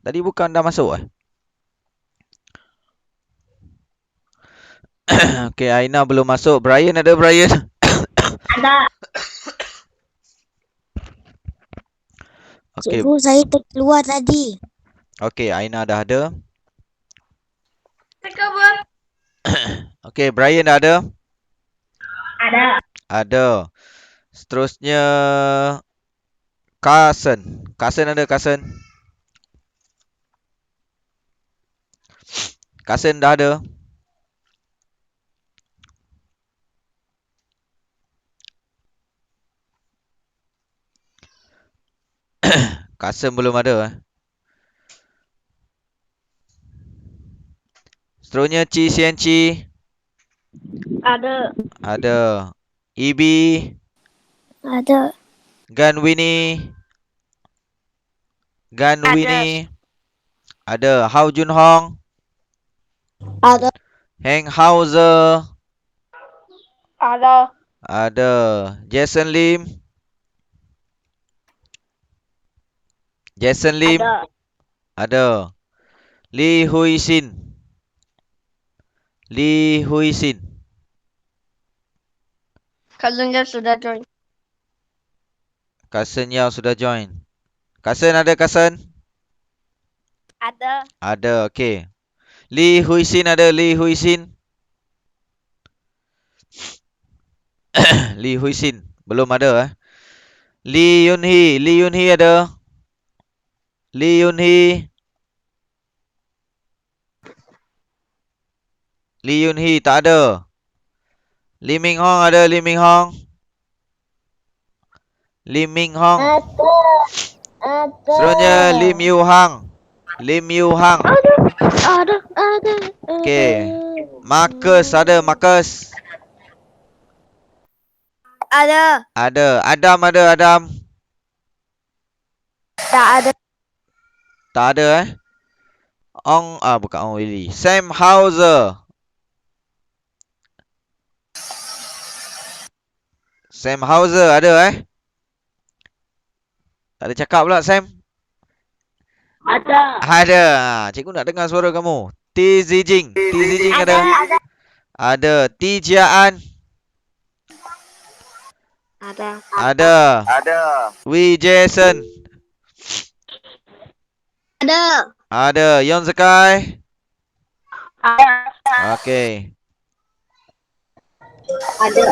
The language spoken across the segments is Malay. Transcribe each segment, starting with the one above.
Tadi bukan dah masuk eh? Okay, Aina belum masuk. Brian ada, Brian? Ada. Okay. Cikgu, saya terkeluar tadi. Okay, Aina dah ada. Terkeluar. Okay, Brian dah ada? Ada. Ada. Seterusnya Carson. Carson ada, Carson? Carson dah ada? Carson belum ada eh? Seterusnya Chi Sian Chi. Ada. Ada. Ibi. Ada. Gan Winnie. Gan Ada. Winnie. Ada. Hao Jun Hong. Ada. Heng Hauser. Ada. Ada. Jason Lim. Jason Lim. Ada. Ada. Lee Hui Sin. Lee Hui Sin. Cousinnya sudah join. Carson Yao sudah join. Carson ada, Carson? Ada. Ada, okey. Lee Hui Sin ada, Lee Hui Sin. Lee Hui Sin. Belum ada eh. Lee Yun Hee. Lee Yun Hee ada. Lee Yun Hee. Lee Yun Hee tak ada. Lee Ming Hong ada, Lee Ming Hong. Lee Ming Hong. Ada. Seterusnya Lim Yu Hang. Lim Yu Hang. Ada. Okey. Marcus ada, Marcus. Ada. Ada. Adam ada, Adam. Tak ada. Tak ada eh. Bukan Ong Willy. Sam Hauser. Sam Hauser ada eh. Tak ada cakap pula, Sam. Ada. Ada. Cikgu nak dengar suara kamu. T Zijing. T Zijing ada. Ada. T Jiaan. Ada. Ada. Wee Jason. Ada. Ada. Yon Zekai. Ada. Okey. Ada.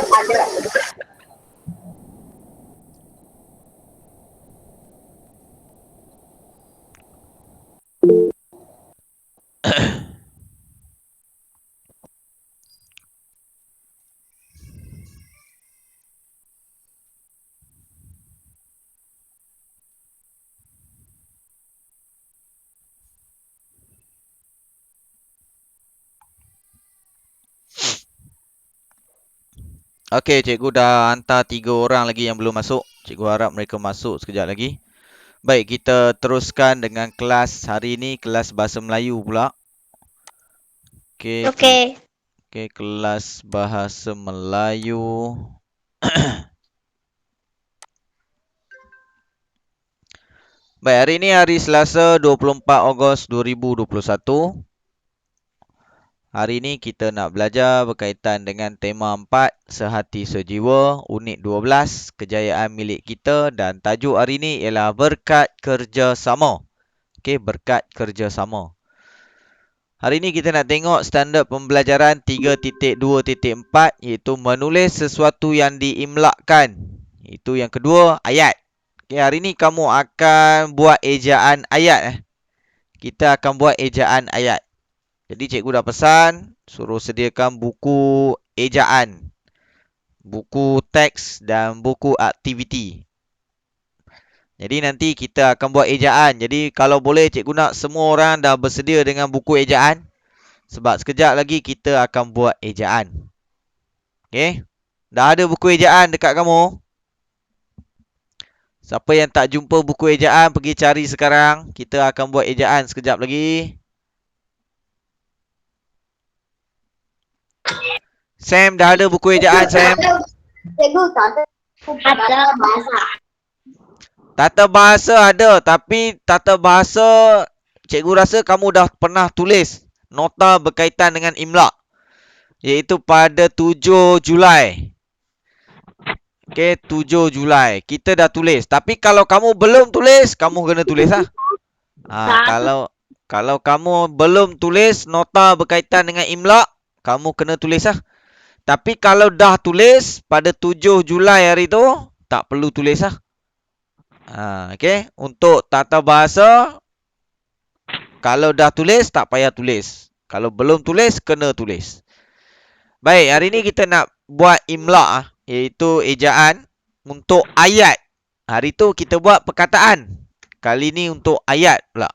Okey, cikgu dah hantar 3 orang lagi yang belum masuk. Cikgu harap mereka masuk sekejap lagi. Baik, kita teruskan dengan kelas hari ini, kelas Bahasa Melayu pula. Okey. Okey, kelas Bahasa Melayu. Baik, hari ini hari Selasa 24 Ogos 2021. Hari ini kita nak belajar berkaitan dengan tema 4, Sehati Sejiwa, unit 12, kejayaan milik kita, dan tajuk hari ini ialah berkat kerjasama. Okey, berkat kerjasama. Hari ini kita nak tengok standard pembelajaran 3.2.4 iaitu menulis sesuatu yang diimlakkan. Itu yang kedua, ayat. Okey, hari ini kamu akan buat ejaan ayat. Kita akan buat ejaan ayat. Jadi cikgu dah pesan, suruh sediakan buku ejaan, buku teks dan buku aktiviti. Jadi nanti kita akan buat ejaan. Jadi kalau boleh cikgu nak semua orang dah bersedia dengan buku ejaan. Sebab sekejap lagi kita akan buat ejaan. Okey? Dah ada buku ejaan dekat kamu? Siapa yang tak jumpa buku ejaan, pergi cari sekarang. Kita akan buat ejaan sekejap lagi. Sam, dah ada buku ejaan, Sam? Cikgu, tak ada. Ada bahasa. Tata bahasa ada, tapi tata bahasa cikgu rasa kamu dah pernah tulis nota berkaitan dengan imla, iaitu pada 7 Julai. Okey, 7 Julai. Kita dah tulis. Tapi kalau kamu belum tulis, kamu kena tulis lah. Kalau kamu belum tulis nota berkaitan dengan imla, kamu kena tulis lah. Tapi kalau dah tulis pada 7 Julai hari tu, tak perlu tulis lah. Okey, untuk tata bahasa, kalau dah tulis, tak payah tulis. Kalau belum tulis, kena tulis. Baik, hari ni kita nak buat imla, iaitu ejaan untuk ayat. Hari tu kita buat perkataan. Kali ni untuk ayat pula.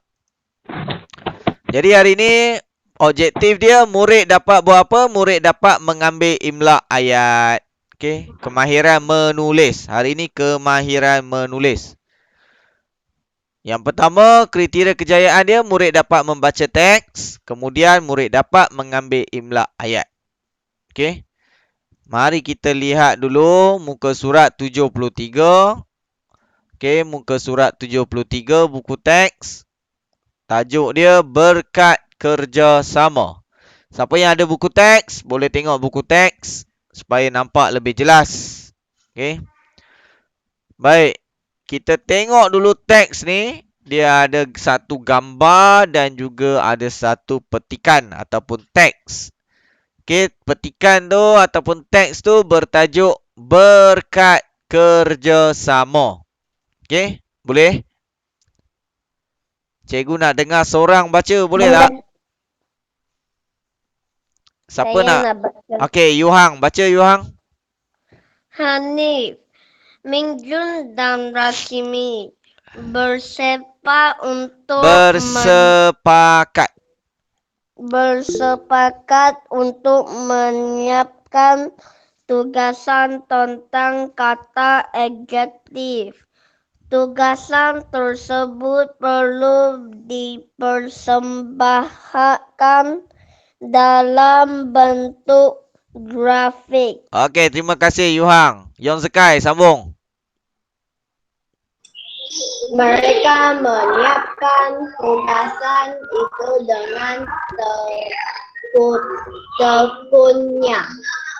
Jadi hari ni objektif dia murid dapat buat apa? Murid dapat mengambil imla ayat. Okey, kemahiran menulis. Hari ni kemahiran menulis. Yang pertama, kriteria kejayaan dia murid dapat membaca teks, kemudian murid dapat mengambil imla ayat. Okey. Mari kita lihat dulu muka surat 73. Okey, muka surat 73 buku teks. Tajuk dia berkat kerjasama. Siapa yang ada buku teks, boleh tengok buku teks supaya nampak lebih jelas. Okey. Baik. Kita tengok dulu teks ni. Dia ada satu gambar dan juga ada satu petikan ataupun teks. Okey, petikan tu ataupun teks tu bertajuk berkat kerjasama. Okey, boleh? Cikgu nak dengar seorang baca, boleh tak? Siapa Saya nak? baca. Okey, Yuhang. Baca, Yuhang. Hanif, Mingjun dan Rakimi bersepakat untuk menyiapkan tugasan tentang kata adjektif. Tugasan tersebut perlu dipersembahkan dalam bentuk grafik. Okey, terima kasih Yuhang. Yon Sekai, sambung. Mereka menyiapkan tugasan itu dengan tekunnya.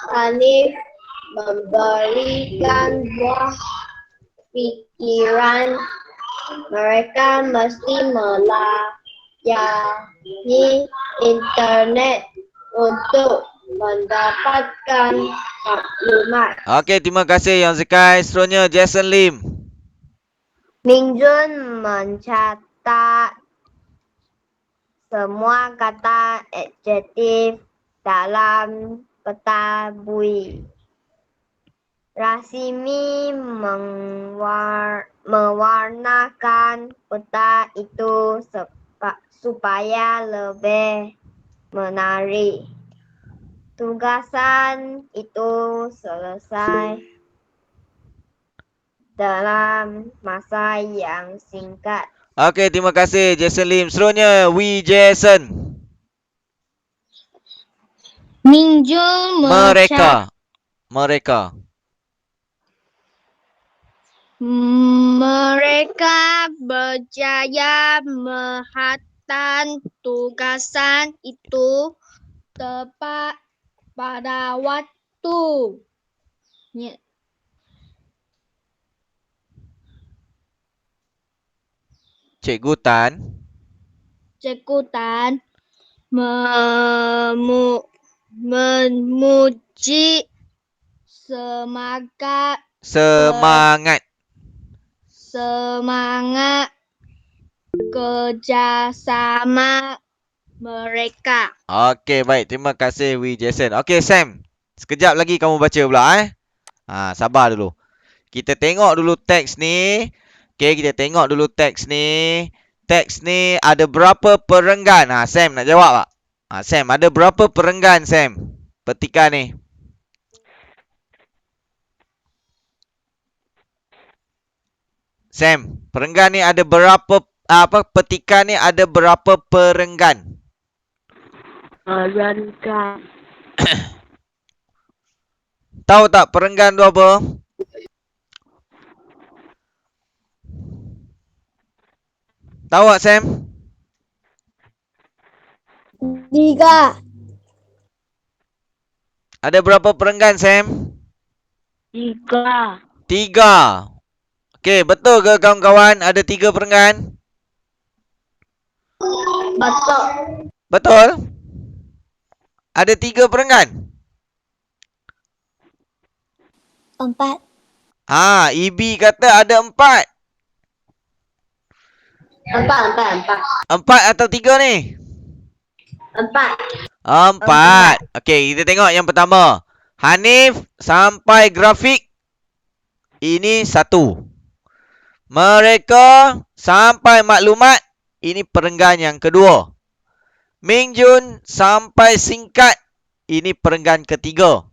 Hanif memberikan buah pikiran. Mereka mesti melayani internet untuk mendapatkan maklumat. Okey, terima kasih Yon Sekai. Seterusnya Jason Lim. Mingjun mencatat semua kata adjektif dalam peta bui. Rasimi mewarnakan peta itu supaya lebih menarik. Tugasan itu selesai dalam masa yang singkat. Okey, terima kasih Jason Lim. Seterusnya Wee Jason. Mingjun Mereka. Mereka berjaya menghantar tugasan itu tepat pada waktu. Cikgu Tan. Memuji semangat kerjasama mereka. Okey, baik. Terima kasih Wee Jason. Okey, Sam. Sekejap lagi kamu baca pula sabar dulu. Kita tengok dulu teks ni. Okey, kita tengok dulu teks ni. Teks ni ada berapa perenggan? Sam nak jawab tak? Sam, ada berapa perenggan Sam? Petikan ni. Sam, perenggan ni ada berapa petikan ni ada berapa perenggan? Perenggan. Tahu tak perenggan tu apa? Tahu tak Sam? 3. Ada berapa perenggan, Sam? 3. 3. Okey, betul ke kawan-kawan ada 3 perenggan? Betul. Betul? Ada 3 perenggan? 4. Ibi kata ada 4. 4. 4 atau 3 ni? 4. 4. Okey, kita tengok yang pertama. Hanif sampai grafik. Ini 1. Mereka sampai maklumat. Ini perenggan yang kedua. Ming Jun sampai singkat. Ini perenggan ketiga.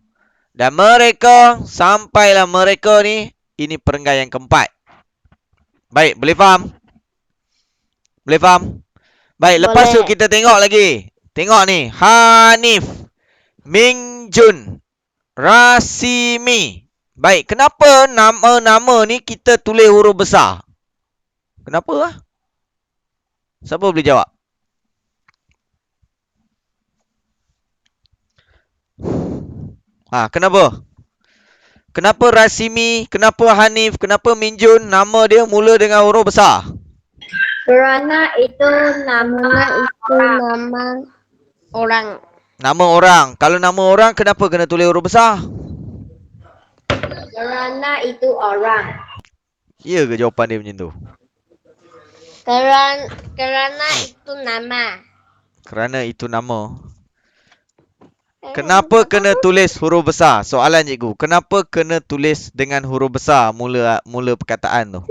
Dan mereka sampailah mereka ni. Ini perenggan yang keempat. Baik, boleh faham? Boleh faham? Baik, lepas tu kita tengok lagi. Tengok ni. Hanif, Ming Jun, Rasimi. Baik, kenapa nama-nama ni kita tulis huruf besar? Kenapa lah? Siapa boleh jawab? Kenapa? Kenapa Rasimi, kenapa Hanif, kenapa Ming Jun nama dia mula dengan huruf besar? Kerana itu nama orang. Nama orang. Kalau nama orang kenapa kena tulis huruf besar? Kerana itu orang. Ya ke jawapan dia macam tu? Kerana itu nama. Kerana itu nama. Kenapa kena tulis huruf besar? Soalan cikgu. Kenapa kena tulis dengan huruf besar mula perkataan tu?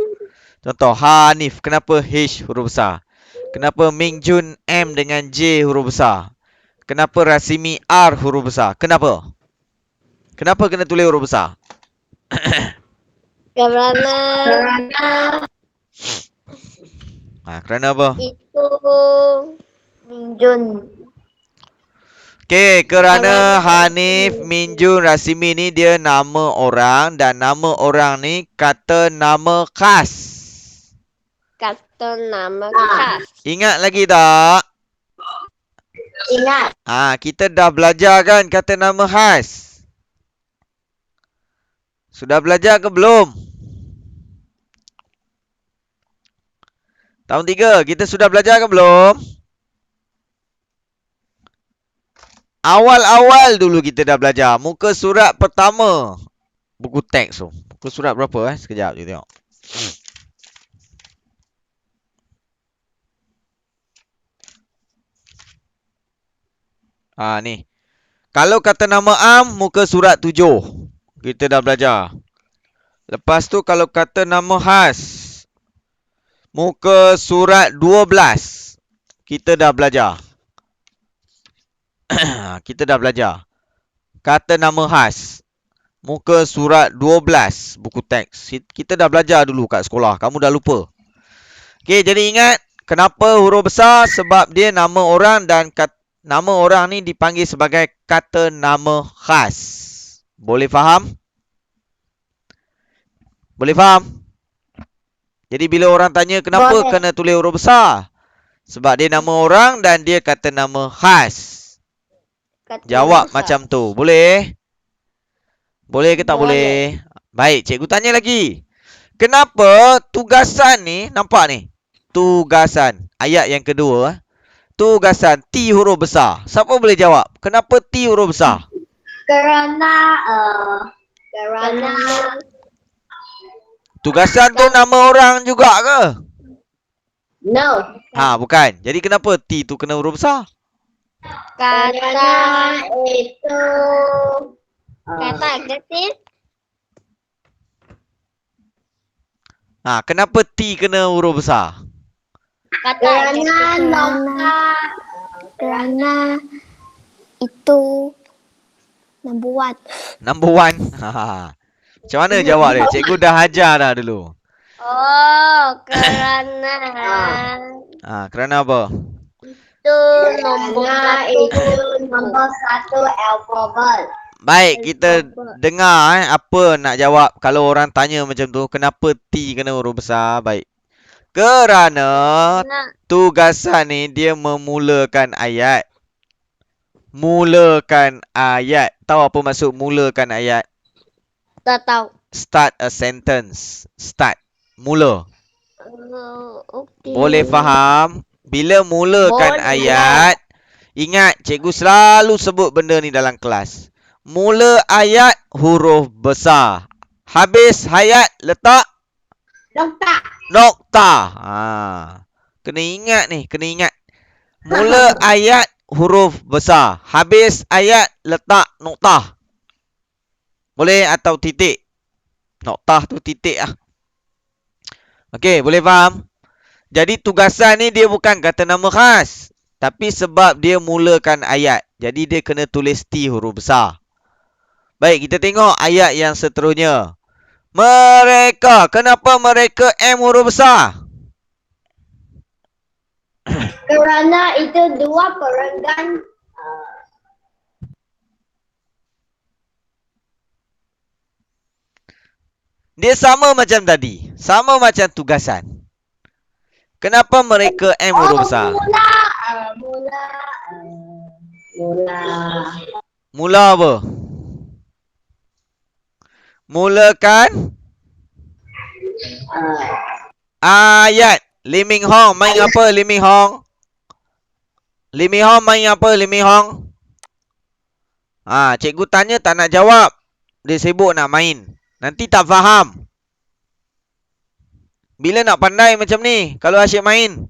Contoh, Hanif. Kenapa H huruf besar? Kenapa Ming Jun M dengan J huruf besar? Kenapa Rasimi R huruf besar? Kenapa? Kenapa kena tulis huruf besar? Kerana apa? Itu Ming Jun. Okey, kerana Hanif, Ming Jun, Rasimi ni dia nama orang dan nama orang ni kata nama khas. Kata nama khas. Ingat lagi tak? Ingat. Kita dah belajar kan kata nama khas? Sudah belajar ke belum? Tahun 3, kita sudah belajar ke belum? Awal-awal dulu kita dah belajar. Muka surat pertama. Buku teks tu. Muka surat berapa Sekejap je tengok. Ni. Kalau kata nama Am, muka surat 7. Kita dah belajar. Lepas tu kalau kata nama khas, muka surat 12. Kita dah belajar. Kita dah belajar. Kata nama khas. Muka surat 12. Buku teks. Kita dah belajar dulu kat sekolah. Kamu dah lupa. Okey, jadi ingat. Kenapa huruf besar? Sebab dia nama orang dan nama orang ni dipanggil sebagai kata nama khas. Boleh faham? Boleh faham? Jadi bila orang tanya kenapa kena tulis huruf besar? Sebab dia nama orang dan dia kata nama khas. Jawab macam tu. Boleh? Boleh ke tak boleh? Baik, cikgu tanya lagi. Kenapa tugasan ni, nampak ni? Tugasan. Ayat yang kedua. Tugasan T huruf besar. Siapa boleh jawab? Kenapa T huruf besar? Kerana Tugasan tu nama orang juga ke? no. Bukan. Jadi kenapa T tu kena huruf besar? Kata itu kata adjektif. Kenapa T kena huruf besar? Kerana itu number one. Number one. Macam mana jawab dia? Cikgu dah ajar dah dulu. Kerana Kerana apa? itu nombor satu alfabet. Baik, kita dengar apa nak jawab kalau orang tanya macam tu. Kenapa T kena huruf besar? Baik. Kerana tugasan ni dia memulakan ayat. Mulakan ayat. Tahu apa maksud mulakan ayat? Tak tahu. Start a sentence. Start. Mula. Okey. Boleh faham? Bila mulakan Boleh. ayat, ingat cikgu selalu sebut benda ni dalam kelas. Mula ayat huruf besar. Habis ayat letak Doktor. nokta. Kena ingat ni, kena ingat. Mula ayat huruf besar. Habis ayat letak nokta. Boleh atau titik. Nokta tu titik lah. Okey, boleh faham? Jadi tugasan ni dia bukan kata nama khas. Tapi sebab dia mulakan ayat. Jadi dia kena tulis T huruf besar. Baik, kita tengok ayat yang seterusnya. Mereka. Kenapa mereka M huruf besar? Kerana itu dua perenggan. Dia sama macam tadi. Sama macam tugasan. Kenapa mereka M huruf besar? Mula apa? Mulakan ayat. Lee Min Hong main apa Lee Min Hong? Lee Min Hong main apa Lee Min Hong? Cikgu tanya tak nak jawab. Dia sibuk nak main. Nanti tak faham. Bila nak pandai macam ni? Kalau asyik main.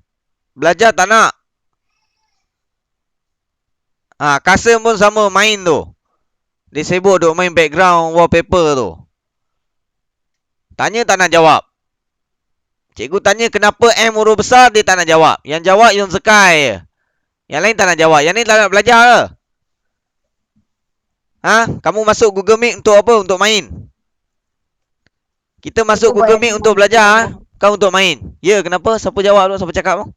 Belajar tak nak. Kasim pun sama main tu. Dia sibuk duk main background wallpaper tu. Tanya tak nak jawab. Cikgu tanya kenapa M huruf besar, dia tak nak jawab. Yang jawab Yun Sekai je. Yang lain tak nak jawab. Yang ni tak nak belajar ke? Kamu masuk Google Meet untuk apa? Untuk main? Kita masuk Google Meet untuk belajar. Kau untuk main? Ya, kenapa? Siapa jawab tu? Siapa cakap tu?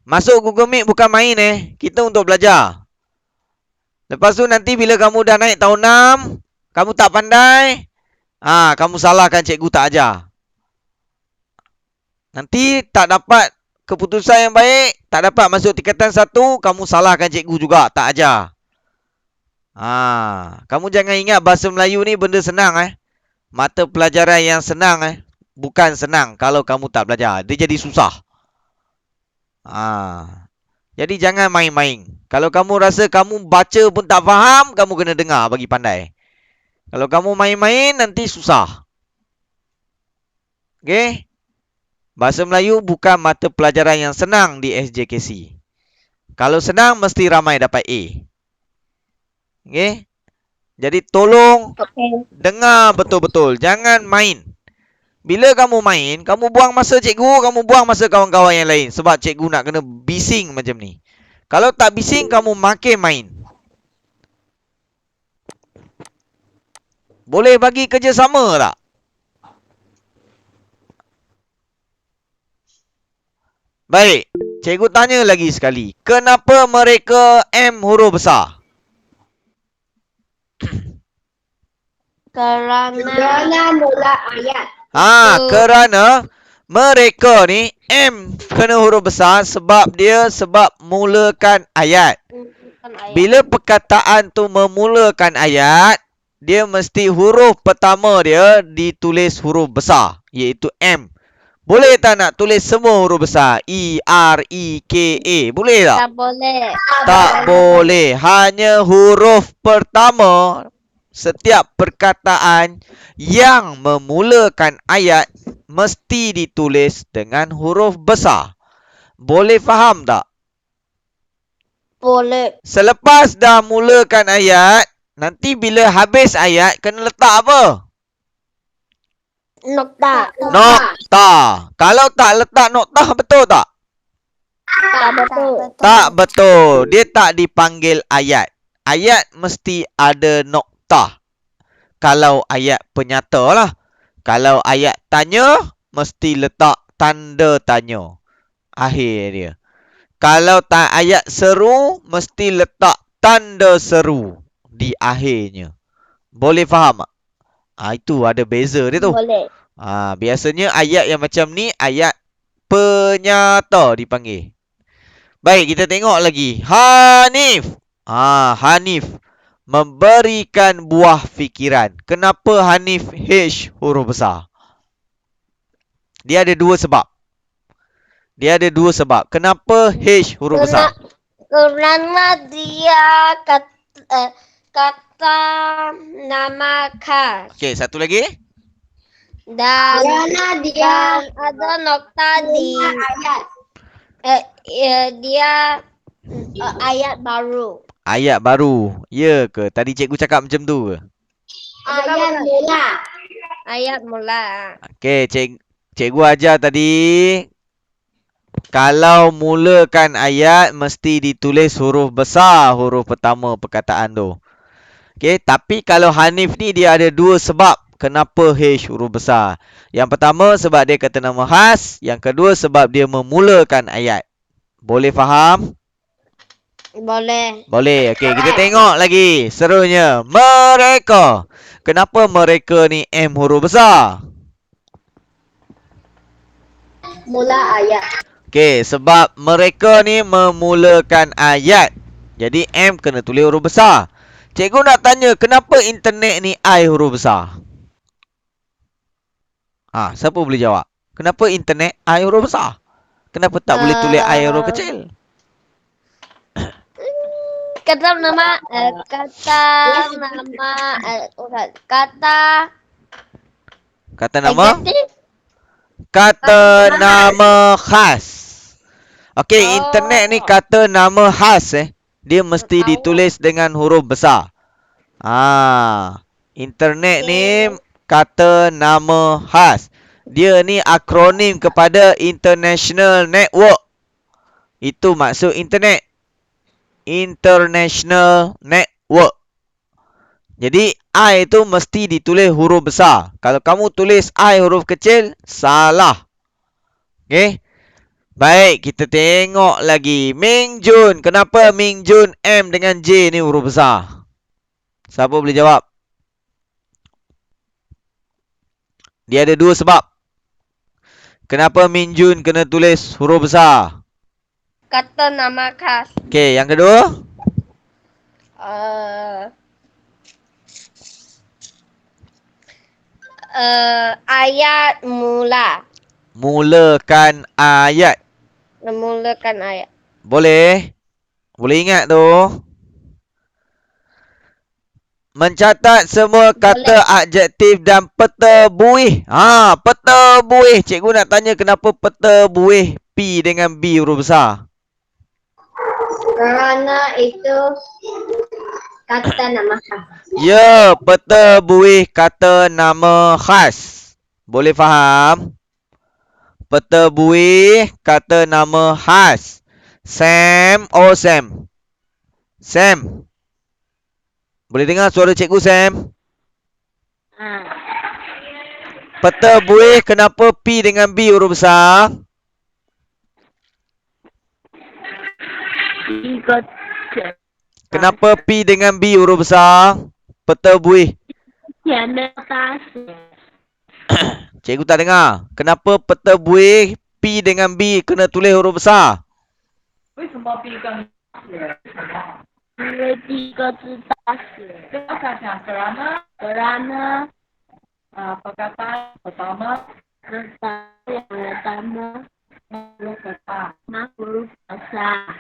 Masuk Google Meet bukan main Kita untuk belajar. Lepas tu nanti bila kamu dah naik tahun 6, kamu tak pandai, kamu salahkan cikgu tak ajar. Nanti tak dapat keputusan yang baik, tak dapat masuk tingkatan 1, kamu salahkan cikgu juga tak ajar. Kamu jangan ingat bahasa Melayu ni benda senang Mata pelajaran yang senang bukan senang kalau kamu tak belajar. Dia jadi susah. Jadi jangan main-main. Kalau kamu rasa kamu baca pun tak faham, kamu kena dengar bagi pandai. Kalau kamu main-main, nanti susah. Okey? Bahasa Melayu bukan mata pelajaran yang senang di SJKC. Kalau senang, mesti ramai dapat A. Okey? Jadi tolong dengar betul-betul. Jangan main. Bila kamu main, kamu buang masa cikgu, kamu buang masa kawan-kawan yang lain. Sebab cikgu nak kena bising macam ni. Kalau tak bising, kamu makin main. Boleh bagi kerjasama tak? Baik. Cikgu tanya lagi sekali. Kenapa mereka M huruf besar? Kerana mula ayat. Kerana mereka ni M kena huruf besar sebab mulakan ayat. Bila perkataan tu memulakan ayat, dia mesti huruf pertama dia ditulis huruf besar, iaitu M. Boleh tak nak tulis semua huruf besar? E-R-E-K-A. Boleh tak? Tak boleh. Tak boleh. Hanya huruf pertama setiap perkataan yang memulakan ayat mesti ditulis dengan huruf besar. Boleh faham tak? Boleh. Selepas dah mulakan ayat, nanti bila habis ayat, kena letak apa? Nokta. Nokta. Kalau tak letak nokta, betul tak? Tak betul. Tak betul. Dia tak dipanggil ayat. Ayat mesti ada nokta. Kalau ayat penyata lah. Kalau ayat tanya, mesti letak tanda tanya. Akhir dia. Kalau ayat seru, mesti letak tanda seru di akhirnya. Boleh faham tak? Itu ada beza dia tu. Boleh. Biasanya ayat yang macam ni, ayat Penyata dipanggil. Baik, kita tengok lagi. Hanif. Hanif memberikan buah fikiran. Kenapa Hanif H huruf besar? Dia ada dua sebab. Kenapa H huruf besar? Kerana dia kata nama khas. Okey, satu lagi. Dan kerana dia ada nokta di ayat. Dia ayat baru. Ayat baru. Ya ke? Tadi cikgu cakap macam tu ke? Ayat mula. Ayat mula. Okey, cikgu ajar tadi. Kalau mulakan ayat, mesti ditulis huruf besar, huruf pertama perkataan tu. Okey, tapi kalau Hanif ni dia ada dua sebab kenapa H huruf besar. Yang pertama sebab dia kata nama khas, yang kedua sebab dia memulakan ayat. Boleh faham? Boleh. Boleh. Okey, kita tengok lagi. Serunya, mereka. Kenapa mereka ni M huruf besar? Mula ayat. Okey, sebab mereka ni memulakan ayat. Jadi M kena tulis huruf besar. Cikgu nak tanya, kenapa internet ni I huruf besar? Siapa boleh jawab? Kenapa internet I huruf besar? Kenapa tak boleh tulis I huruf kecil? Kata nama adjektif. Kata nama khas. Okey, internet ni kata nama khas dia mesti ditulis dengan huruf besar. Internet ni kata nama khas. Dia ni akronim kepada International Network. Itu maksud internet. International Network. Jadi I tu mesti ditulis huruf besar. Kalau kamu tulis I huruf kecil, salah. Okey. Baik, kita tengok lagi. Ming Jun. Kenapa Ming Jun M dengan J ni huruf besar? Siapa boleh jawab? Dia ada dua sebab. Kenapa Ming Jun kena tulis huruf besar? Kata nama khas. Okey, yang kedua? Ayat mula. Mulakan ayat. Memulakan ayat. Boleh? Boleh ingat tu? Mencatat semua kata adjektif dan peta buih. Peta buih. Cikgu nak tanya kenapa peta buih P dengan B huruf besar? Kerana itu kata nama khas. Ya, peta buih kata nama khas. Boleh faham? Peta buih kata nama khas. Sam. Sam. Boleh dengar suara cikgu Sam? Peta buih kenapa P dengan B huruf besar? Kenapa P dengan B huruf besar? Peta buih. Cikgu tak dengar. Kenapa peta buih P dengan B kena tulis huruf besar? Kerana perkataan pertama huruf besar.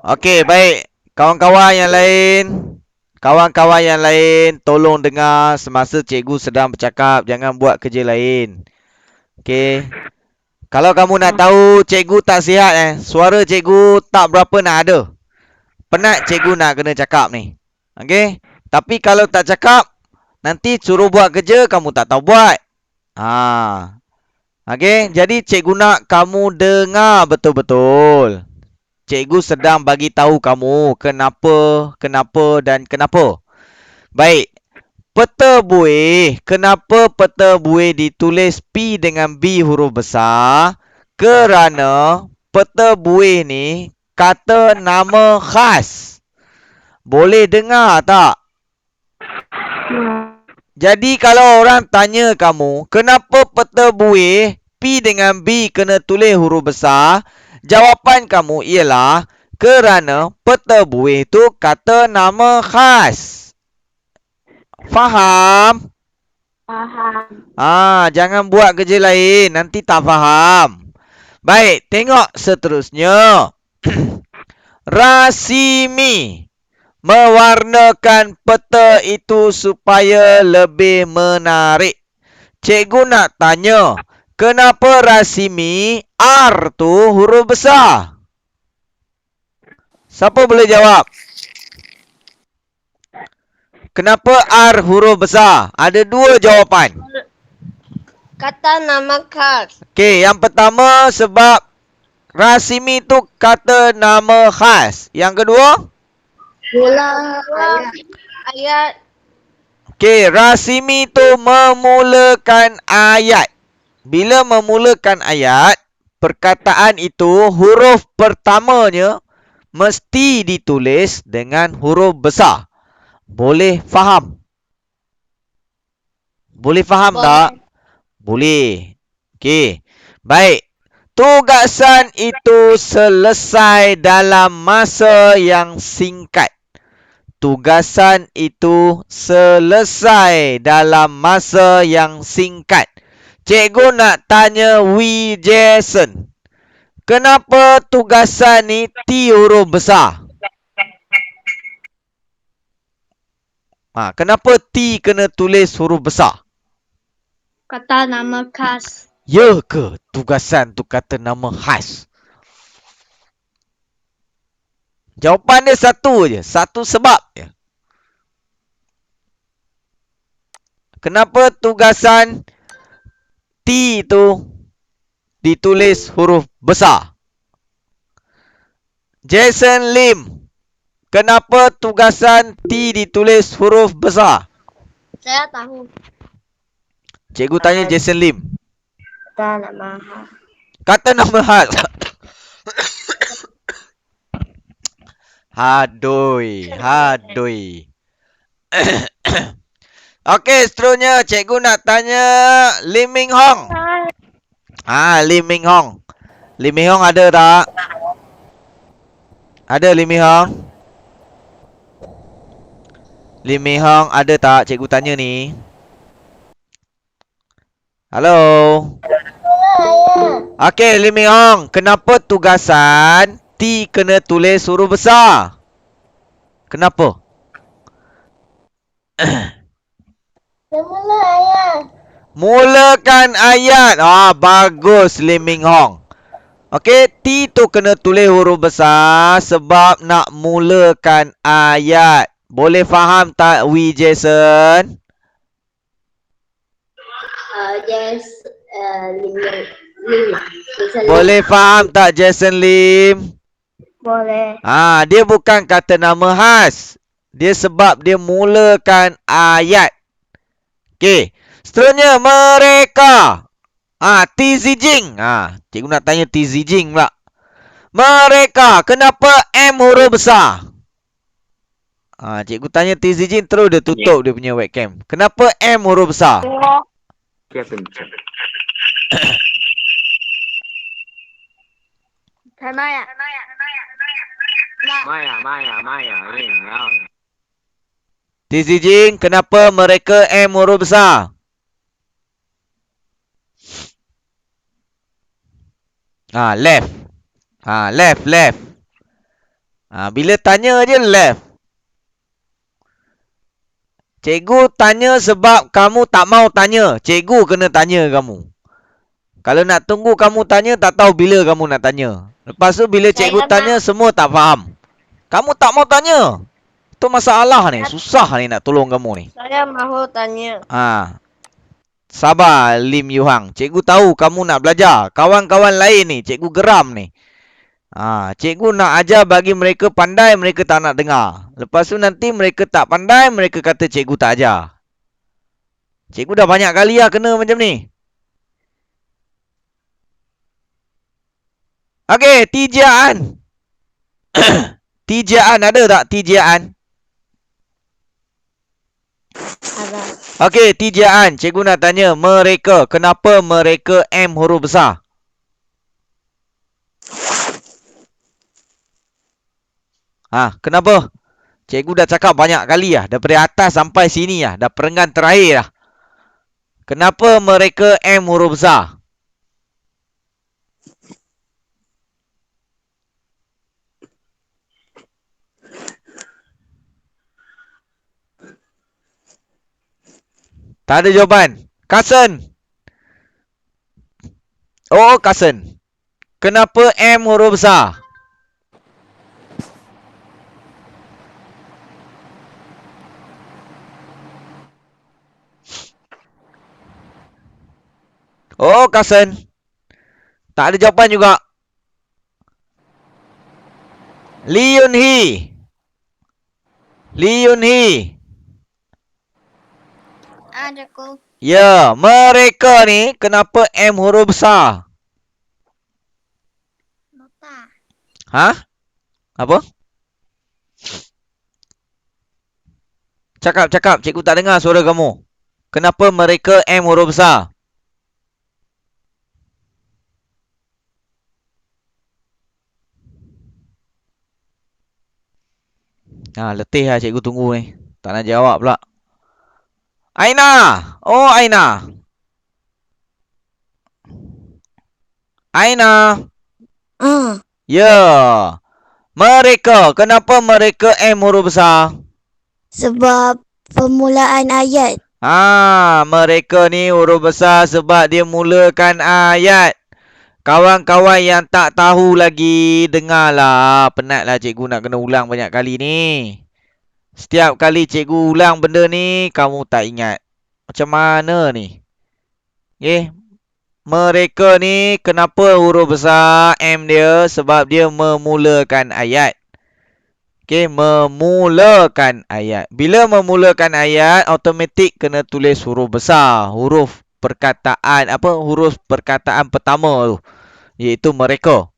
Okey, baik. Kawan-kawan yang lain, tolong dengar semasa cikgu sedang bercakap. Jangan buat kerja lain. Okey. Kalau kamu nak tahu cikgu tak sihat suara cikgu tak berapa nak ada. Penat cikgu nak kena cakap ni. Okey. Tapi kalau tak cakap, nanti suruh buat kerja kamu tak tahu buat. Okey, jadi cikgu nak kamu dengar betul-betul. Cikgu sedang bagi tahu kamu kenapa dan kenapa. Baik. Peta buih. Kenapa peta buih ditulis P dengan B huruf besar? Kerana peta buih ni kata nama khas. Boleh dengar tak? Jadi kalau orang tanya kamu, kenapa peta buih P dengan B kena tulis huruf besar? Jawapan kamu ialah kerana peta buih tu kata nama khas. Faham? Faham. Jangan buat kerja lain, nanti tak faham. Baik, tengok seterusnya. Rasimi mewarnakan peta itu supaya lebih menarik. Cikgu nak tanya, kenapa rasimi R tu huruf besar? Siapa boleh jawab? Kenapa R huruf besar? Ada dua jawapan. Kata nama khas. Okey, yang pertama sebab rasimi tu kata nama khas. Yang kedua? Mula ayat. Okey, rasimi tu memulakan ayat. Bila memulakan ayat, perkataan itu huruf pertamanya mesti ditulis dengan huruf besar. Boleh faham? Boleh faham tak? Boleh. Okey. Baik. Tugasan itu selesai dalam masa yang singkat. Tugasan itu selesai dalam masa yang singkat. Cikgu nak tanya Jason. Kenapa tugasan ni T huruf besar? Kenapa T kena tulis huruf besar? Kata nama khas. Ya ke tugasan tu kata nama khas? Jawapan dia satu je. Satu sebab je. Kenapa tugasan T tu ditulis huruf besar? Jason Lim. Kenapa tugasan T ditulis huruf besar? Saya tahu. Cikgu tanya Jason Lim. Kata nama khas. Kata nama khas. Hadoi. Okey, seterusnya cikgu nak tanya Lim Ming Hong. Lim Ming Hong. Lim Ming Hong ada tak? Ada Lim Ming Hong? Lim Ming Hong ada tak? Cikgu tanya ni. Halo. Okey, Lim Ming Hong. Kenapa tugasan T kena tulis huruf besar? Kenapa? Semula ayat. Mulakan ayat. Bagus Lim Ming Hong. Okey, T tu kena tulis huruf besar sebab nak mulakan ayat. Boleh faham tak Jason? Lim. Boleh faham tak Jason Lim? Boleh. Dia bukan kata nama khas. Dia sebab dia mulakan ayat. Okey. Seterusnya mereka. T Zijing. Cikgu nak tanya T Zijing pula. Mereka. Kenapa M huruf besar? Cikgu tanya T Zijing terus dia tutup dia punya webcam. Kenapa M huruf besar? Maya. T Zijing, kenapa mereka M huruf besar? Left. Left. Bila tanya je left. Cikgu tanya sebab kamu tak mau tanya. Cikgu kena tanya kamu. Kalau nak tunggu kamu tanya, tak tahu bila kamu nak tanya. Lepas tu bila cikgu tanya, semua tak faham. Kamu tak mau tanya. Itu masalah ni. Susah ni nak tolong kamu ni. Saya mahu tanya. Sabar Lim Yu Hang. Cikgu tahu kamu nak belajar. Kawan-kawan lain ni, cikgu geram ni. Cikgu nak ajar bagi mereka pandai, mereka tak nak dengar. Lepas tu nanti mereka tak pandai, mereka kata cikgu tak ajar. Cikgu dah banyak kali kena macam ni. Okey, tijaan. Tijaan ada tak tijaan? Abang. Okey, Tijaan. Cikgu nak tanya mereka. Kenapa mereka M huruf besar? Kenapa? Cikgu dah cakap banyak kali lah. Daripada atas sampai sini lah. Dah perenggan terakhir lah. Kenapa mereka M huruf besar? Tak ada jawapan. Kasen. Oh, Kasen. Kenapa M huruf besar? Oh, Kasen. Tak ada jawapan juga. Lee Yun Hee. Lee Yun Hee. Ada ku. Ya, mereka ni kenapa M huruf besar? Nota. Apa? Cakap. Cikgu tak dengar suara kamu. Kenapa mereka M huruf besar? Letih lah cikgu tunggu ni. Tak nak jawab pula. Aina. Oh, Aina. Aina. Ya. Mereka. Kenapa mereka M huruf besar? Sebab permulaan ayat. Mereka ni huruf besar sebab dia mulakan ayat. Kawan-kawan yang tak tahu lagi, dengarlah. Penatlah cikgu nak kena ulang banyak kali ni. Setiap kali cikgu ulang benda ni, kamu tak ingat. Macam mana ni? Okay. Mereka ni kenapa huruf besar M dia? Sebab dia memulakan ayat. Okay, memulakan ayat. Bila memulakan ayat, automatik kena tulis huruf besar. Huruf perkataan pertama tu, iaitu mereka.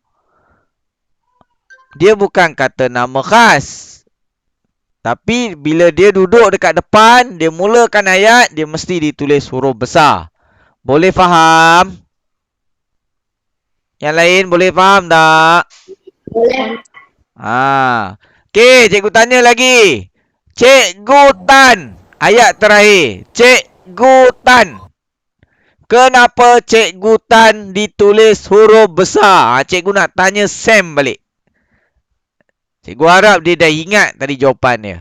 Dia bukan kata nama khas. Tapi bila dia duduk dekat depan, dia mulakan ayat, dia mesti ditulis huruf besar. Boleh faham? Yang lain boleh faham tak? Boleh. Okey, cikgu tanya lagi. Cikgu Tan. Ayat terakhir. Cikgu Tan. Kenapa Cikgu Tan ditulis huruf besar? Cikgu nak tanya Sam balik. Cikgu harap dia dah ingat tadi jawapan dia.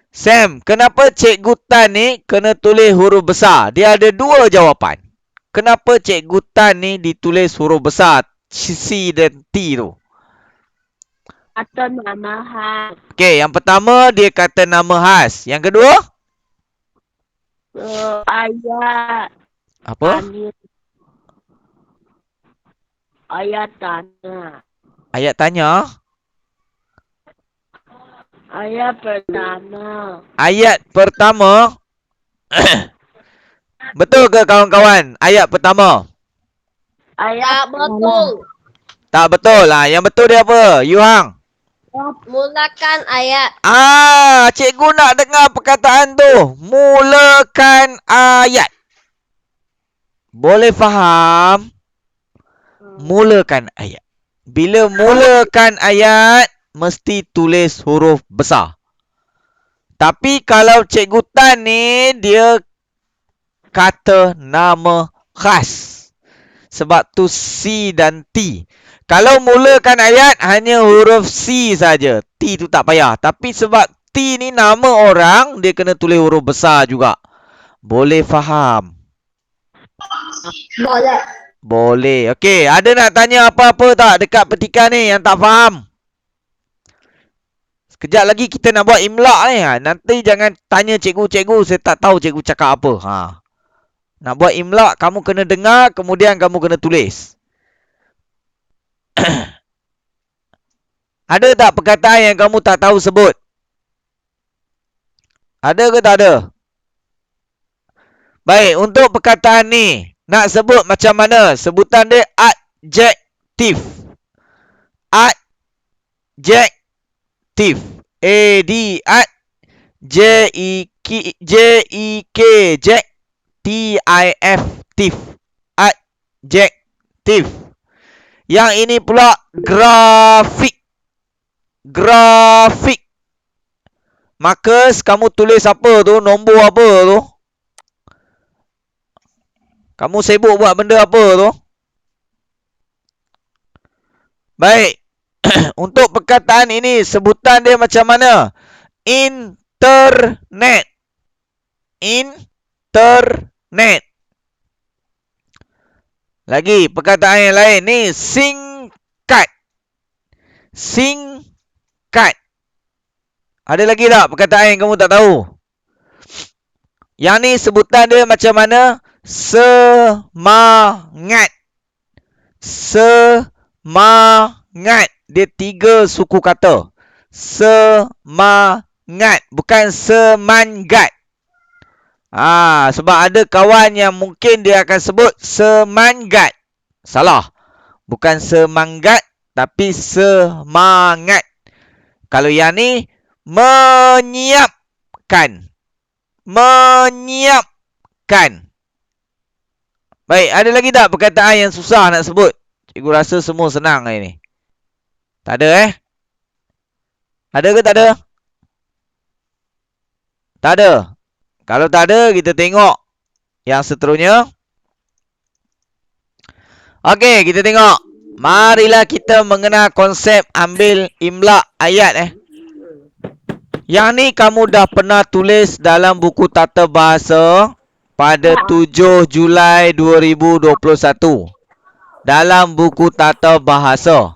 Sam, kenapa Cikgu Tan ni kena tulis huruf besar? Dia ada dua jawapan. Kenapa Cikgu Tan ni ditulis huruf besar? C dan T tu. Atau nama khas. Okey, yang pertama dia kata nama khas. Yang kedua? Ayat. Apa? Ayat tanya. Ayat tanya? Ayat pertama. Ayat pertama? Betul ke kawan-kawan? Ayat pertama? Ayat betul. Tak betul lah. Yang betul dia apa? Yuhang? Mulakan ayat. Cikgu nak dengar perkataan tu. Mulakan ayat. Boleh faham? Mulakan ayat. Bila mulakan ayat, mesti tulis huruf besar. Tapi kalau Cikgu Tan ni, dia kata nama khas. Sebab tu C dan T. Kalau mulakan ayat, hanya huruf C saja. T tu tak payah. Tapi sebab T ni nama orang, dia kena tulis huruf besar juga. Boleh faham? Boleh. Boleh. Okey, ada nak tanya apa-apa tak dekat petikan ni yang tak faham? Sekejap lagi kita nak buat imlak ni. Nanti jangan tanya cikgu, saya tak tahu cikgu cakap apa. Nak buat imlak, kamu kena dengar, kemudian kamu kena tulis. Ada tak perkataan yang kamu tak tahu sebut? Ada ke tak ada? Baik, untuk perkataan ni, nak sebut macam mana? Sebutan dia adjektif. Adjektif. A-D, J-E-K. J-E-K, Jack. T-I-F, tif. Adjektif. Yang ini pula grafik. Grafik. Marcus, kamu tulis apa tu? Nombor apa tu? Kamu sibuk buat benda apa tu? Baik. Untuk perkataan ini, sebutan dia macam mana? Internet. Internet. Lagi, perkataan yang lain ni, singkat. Singkat. Ada lagi tak perkataan yang kamu tak tahu? Yang ni sebutan dia macam mana? Semangat. Semangat. Dia 3 suku kata. Semangat. Bukan semangat. Sebab ada kawan yang mungkin dia akan sebut semangat. Salah. Bukan semangat, tapi semangat. Kalau yang ni, menyiapkan. Menyiapkan. Baik, ada lagi tak perkataan yang susah nak sebut? Cikgu rasa semua senang hari ni. Tak ada Ada ke tak ada? Tak ada. Kalau tak ada, kita tengok yang seterusnya. Okey, kita tengok. Marilah kita mengenal konsep ambil imla ayat Yang ni kamu dah pernah tulis dalam buku tata bahasa pada 7 Julai 2021. Dalam buku tata bahasa.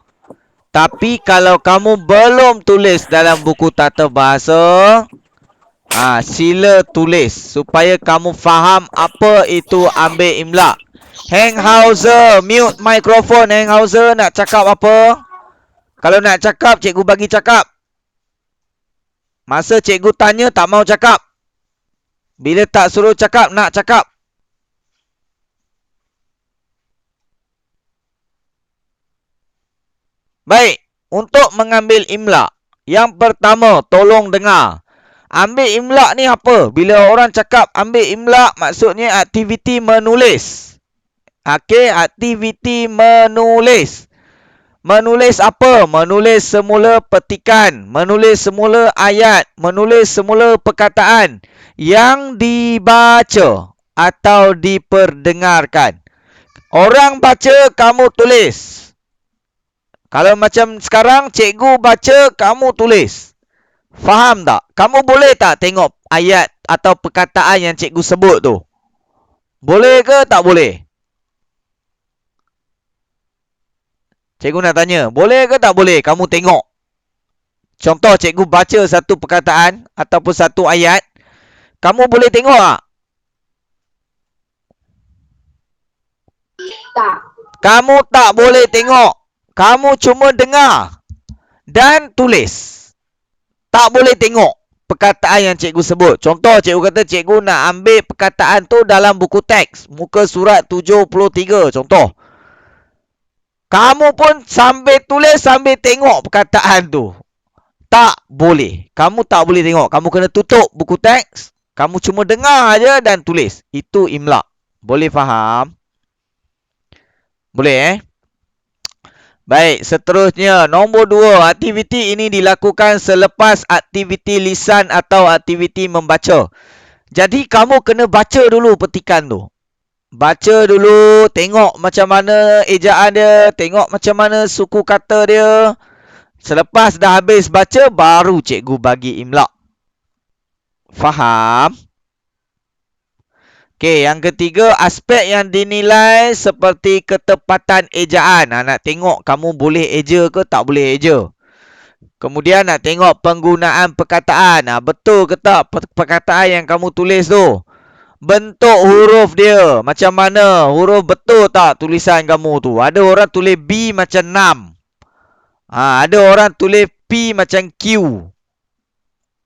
Tapi kalau kamu belum tulis dalam buku tata bahasa, sila tulis supaya kamu faham apa itu ambil imla. Hanghauser, mute mikrofon. Hanghauser nak cakap apa? Kalau nak cakap, cikgu bagi cakap. Masa cikgu tanya, tak mau cakap. Bila tak suruh cakap, nak cakap. Baik, untuk mengambil imla. Yang pertama, tolong dengar. Ambil imla ni apa? Bila orang cakap ambil imla, maksudnya aktiviti menulis. Okey, aktiviti menulis. Menulis apa? Menulis semula petikan. Menulis semula ayat. Menulis semula perkataan yang dibaca atau diperdengarkan. Orang baca, kamu tulis. Kalau macam sekarang, cikgu baca, kamu tulis. Faham tak? Kamu boleh tak tengok ayat atau perkataan yang cikgu sebut tu? Boleh ke tak boleh? Cikgu nak tanya, boleh ke tak boleh kamu tengok? Contoh, cikgu baca satu perkataan ataupun satu ayat. Kamu boleh tengok tak? Tak. Kamu tak boleh tengok. Kamu cuma dengar dan tulis. Tak boleh tengok perkataan yang cikgu sebut. Contoh, cikgu kata cikgu nak ambil perkataan tu dalam buku teks. Muka surat 73. Contoh. Kamu pun sambil tulis, sambil tengok perkataan tu. Tak boleh. Kamu tak boleh tengok. Kamu kena tutup buku teks. Kamu cuma dengar aja dan tulis. Itu imla. Boleh faham? Boleh Baik, seterusnya. Nombor 2. Aktiviti ini dilakukan selepas aktiviti lisan atau aktiviti membaca. Jadi, kamu kena baca dulu petikan tu. Baca dulu, tengok macam mana ejaan dia, tengok macam mana suku kata dia. Selepas dah habis baca, baru cikgu bagi imla. Faham? Okey, yang ketiga, aspek yang dinilai seperti ketepatan ejaan. Nak tengok kamu boleh eja ke tak boleh eja. Kemudian nak tengok penggunaan perkataan. Betul ke tak perkataan yang kamu tulis tu? Bentuk huruf dia. Macam mana? Huruf betul tak tulisan kamu tu? Ada orang tulis B macam 6. Ada orang tulis P macam Q.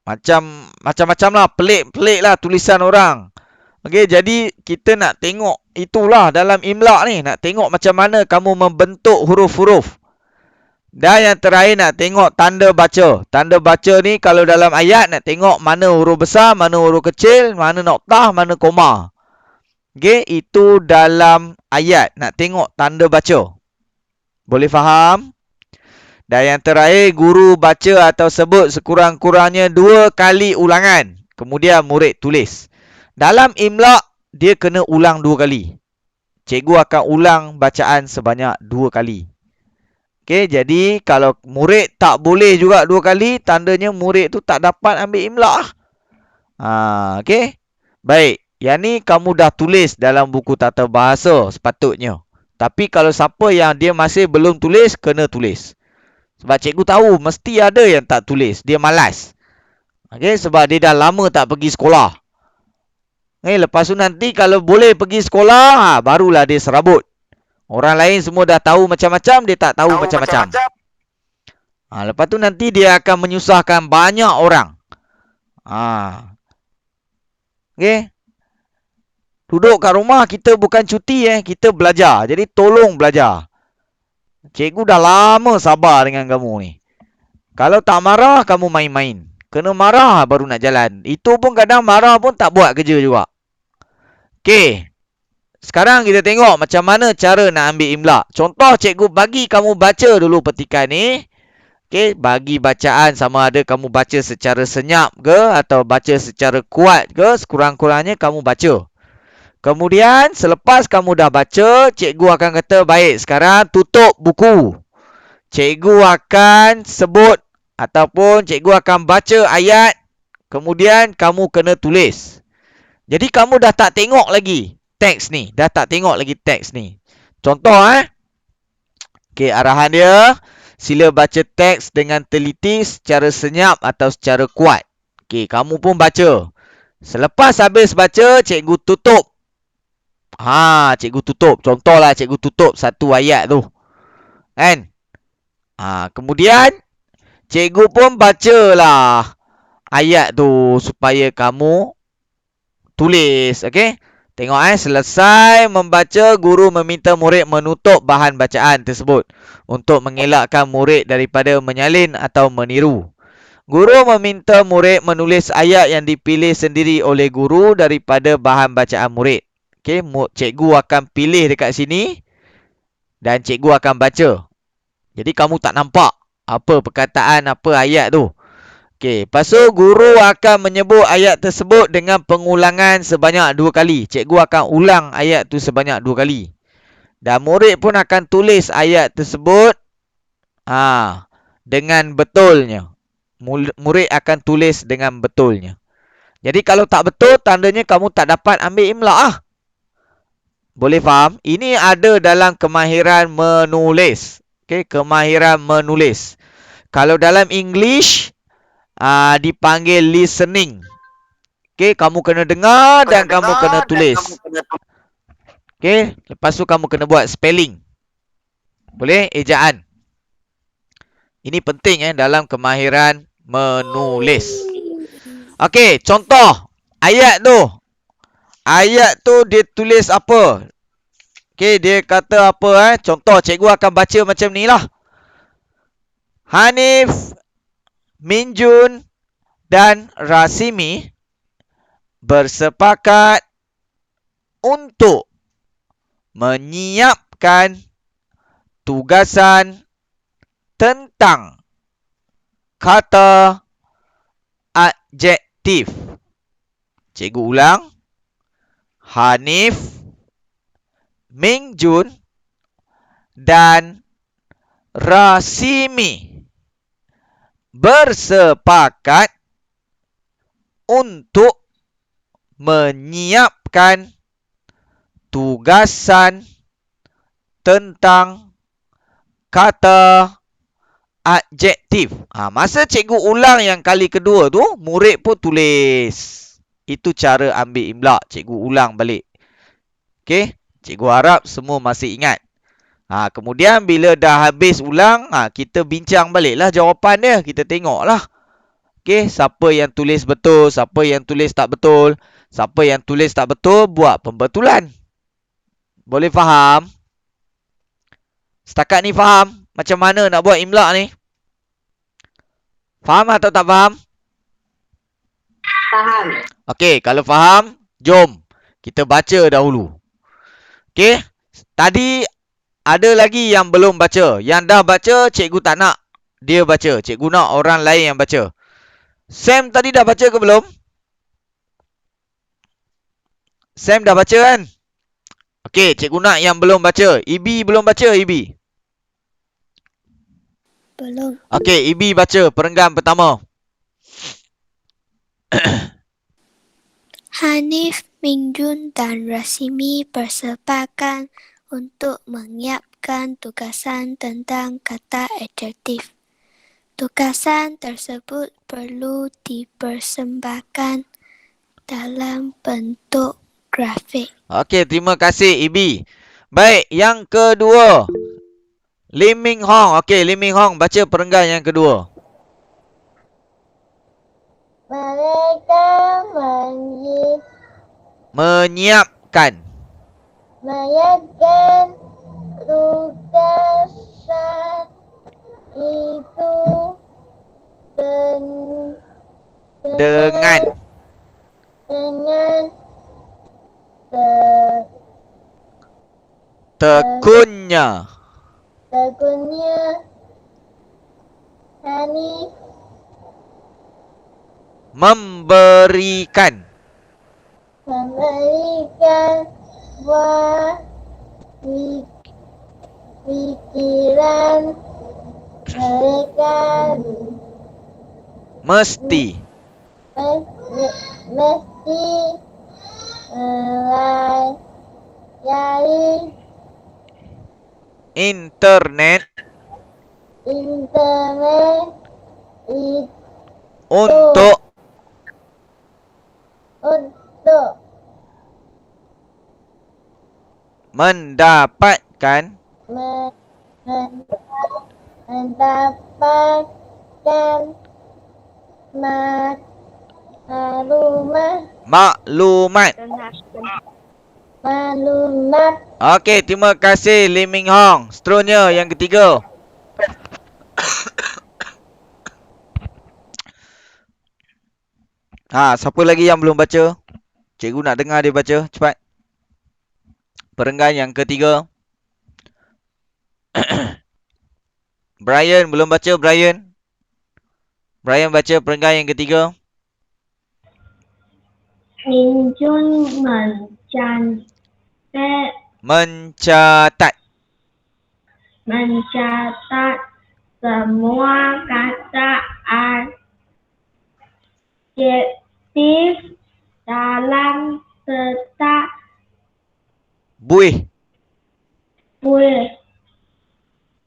Macam-macam lah. Pelik-pelik lah tulisan orang. Okey, jadi kita nak tengok itulah dalam imla ni. Nak tengok macam mana kamu membentuk huruf-huruf. Dan yang terakhir nak tengok tanda baca. Tanda baca ni kalau dalam ayat nak tengok mana huruf besar, mana huruf kecil, mana noktah, mana koma. Okey, itu dalam ayat nak tengok tanda baca. Boleh faham? Dan yang terakhir, guru baca atau sebut sekurang-kurangnya 2 kali ulangan. Kemudian murid tulis. Dalam imla' dia kena ulang 2 kali. Cikgu akan ulang bacaan sebanyak 2 kali. Okey, jadi kalau murid tak boleh juga 2 kali, tandanya murid tu tak dapat ambil imla'. Okey. Baik, yang ni kamu dah tulis dalam buku tata bahasa sepatutnya. Tapi kalau siapa yang dia masih belum tulis, kena tulis. Sebab cikgu tahu mesti ada yang tak tulis, dia malas. Okey, sebab dia dah lama tak pergi sekolah. Lepas tu nanti kalau boleh pergi sekolah, barulah dia serabut. Orang lain semua dah tahu macam-macam, dia tak tahu macam-macam. Lepas tu nanti dia akan menyusahkan banyak orang. Okey. Duduk kat rumah, kita bukan cuti kita belajar. Jadi tolong belajar. Cikgu dah lama sabar dengan kamu ni. Kalau tak marah, kamu main-main. Kena marah baru nak jalan. Itu pun kadang marah pun tak buat kerja juga. Okey. Sekarang kita tengok macam mana cara nak ambil imla'. Contoh cikgu bagi kamu baca dulu petikan ni. Okey, bagi bacaan sama ada kamu baca secara senyap ke atau baca secara kuat ke, sekurang-kurangnya kamu baca. Kemudian selepas kamu dah baca, cikgu akan kata, baik, sekarang tutup buku. Cikgu akan sebut ataupun cikgu akan baca ayat, kemudian kamu kena tulis. Jadi kamu dah tak tengok lagi teks ni. Dah tak tengok lagi teks ni. Contoh Okey, arahan dia. Sila baca teks dengan teliti secara senyap atau secara kuat. Okey, kamu pun baca. Selepas habis baca, cikgu tutup. Cikgu tutup. Contohlah cikgu tutup satu ayat tu. Kan? Kemudian, cikgu pun bacalah ayat tu supaya kamu tulis. Okey? Tengok selesai membaca, guru meminta murid menutup bahan bacaan tersebut untuk mengelakkan murid daripada menyalin atau meniru. Guru meminta murid menulis ayat yang dipilih sendiri oleh guru daripada bahan bacaan murid. Okey, cikgu akan pilih dekat sini dan cikgu akan baca. Jadi kamu tak nampak apa perkataan, apa ayat tu. Okey, lepas tu guru akan menyebut ayat tersebut dengan pengulangan sebanyak 2 kali. Cikgu akan ulang ayat tu sebanyak 2 kali. Dan murid pun akan tulis ayat tersebut dengan betulnya. Murid akan tulis dengan betulnya. Jadi kalau tak betul, tandanya kamu tak dapat ambil imla'. Boleh faham? Ini ada dalam kemahiran menulis. Okey, kemahiran menulis. Kalau dalam English, dipanggil listening. Okey, kamu kena dengar dan kamu kena tulis. Okey, lepas tu kamu kena buat spelling. Boleh? Ejaan. Ini penting dalam kemahiran menulis. Okey, contoh ayat tu. Ayat tu dia tulis apa? Okey, dia kata apa Contoh cikgu akan baca macam ni lah. Hanif, Minjun dan Rasimi bersepakat untuk menyiapkan tugasan tentang kata adjektif. Cikgu ulang. Hanif, Mingjun dan Rasimi bersepakat untuk menyiapkan tugasan tentang kata adjektif. Masa cikgu ulang yang kali kedua tu, murid pun tulis. Itu cara ambil imla'. Cikgu ulang balik. Okey? Cikgu harap semua masih ingat. Kemudian bila dah habis ulang, kita bincang baliklah jawapan dia. Kita tengoklah. Okey, siapa yang tulis betul, siapa yang tulis tak betul. Siapa yang tulis tak betul, buat pembetulan. Boleh faham? Setakat ni faham? macam mana nak buat imla ni? Faham atau tak faham? Faham. Okey, kalau faham, jom kita baca dahulu. Okey, tadi ada lagi yang belum baca. Yang dah baca, cikgu tak nak dia baca. Cikgu nak orang lain yang baca. Sam tadi dah baca ke belum? Sam dah baca kan? Okey, cikgu nak yang belum baca. Ibi belum baca, Ibi? Belum. Okey, Ibi baca perenggan pertama. Hanif, Mingjun dan Rasimi bersepakat untuk menyiapkan tugasan tentang kata adjektif. Tugasan tersebut perlu dipersembahkan dalam bentuk grafik. Okey, terima kasih Ibi. Baik, yang kedua. Lim Ming Hong. Okey, Lim Ming Hong baca perenggan yang kedua. Mereka Menyiapkan. menyiapkan tugasan itu Dengan tekunnya. tekunnya Hanif Memberikan. memberikan pikiran mereka Mesti. mesti melayari Internet. internet Untuk mendapatkan mendapatkan maklumat. maklumat. Okey, terima kasih Lim Ming Hong. Seterusnya yang ketiga. Siapa lagi yang belum baca? Cikgu nak dengar dia baca, cepat. Perenggan yang ketiga. Brian belum baca, Brian. Brian baca perenggan yang ketiga. Minjun mencatat semua kata adjektif dalam peta Buih.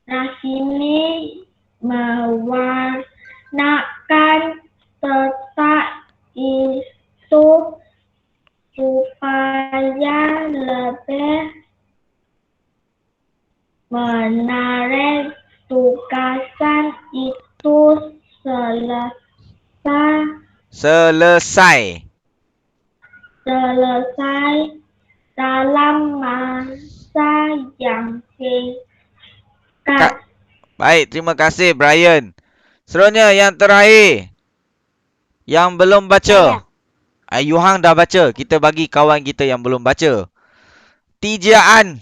Rasimi mewarnakan peta itu supaya lebih menarik. Tugasan itu selesai dalam masa yang singkat. Baik, terima kasih Brian. Seterusnya yang terakhir. Yang belum baca. Yuhang dah baca. Kita bagi kawan kita yang belum baca. Tijaan.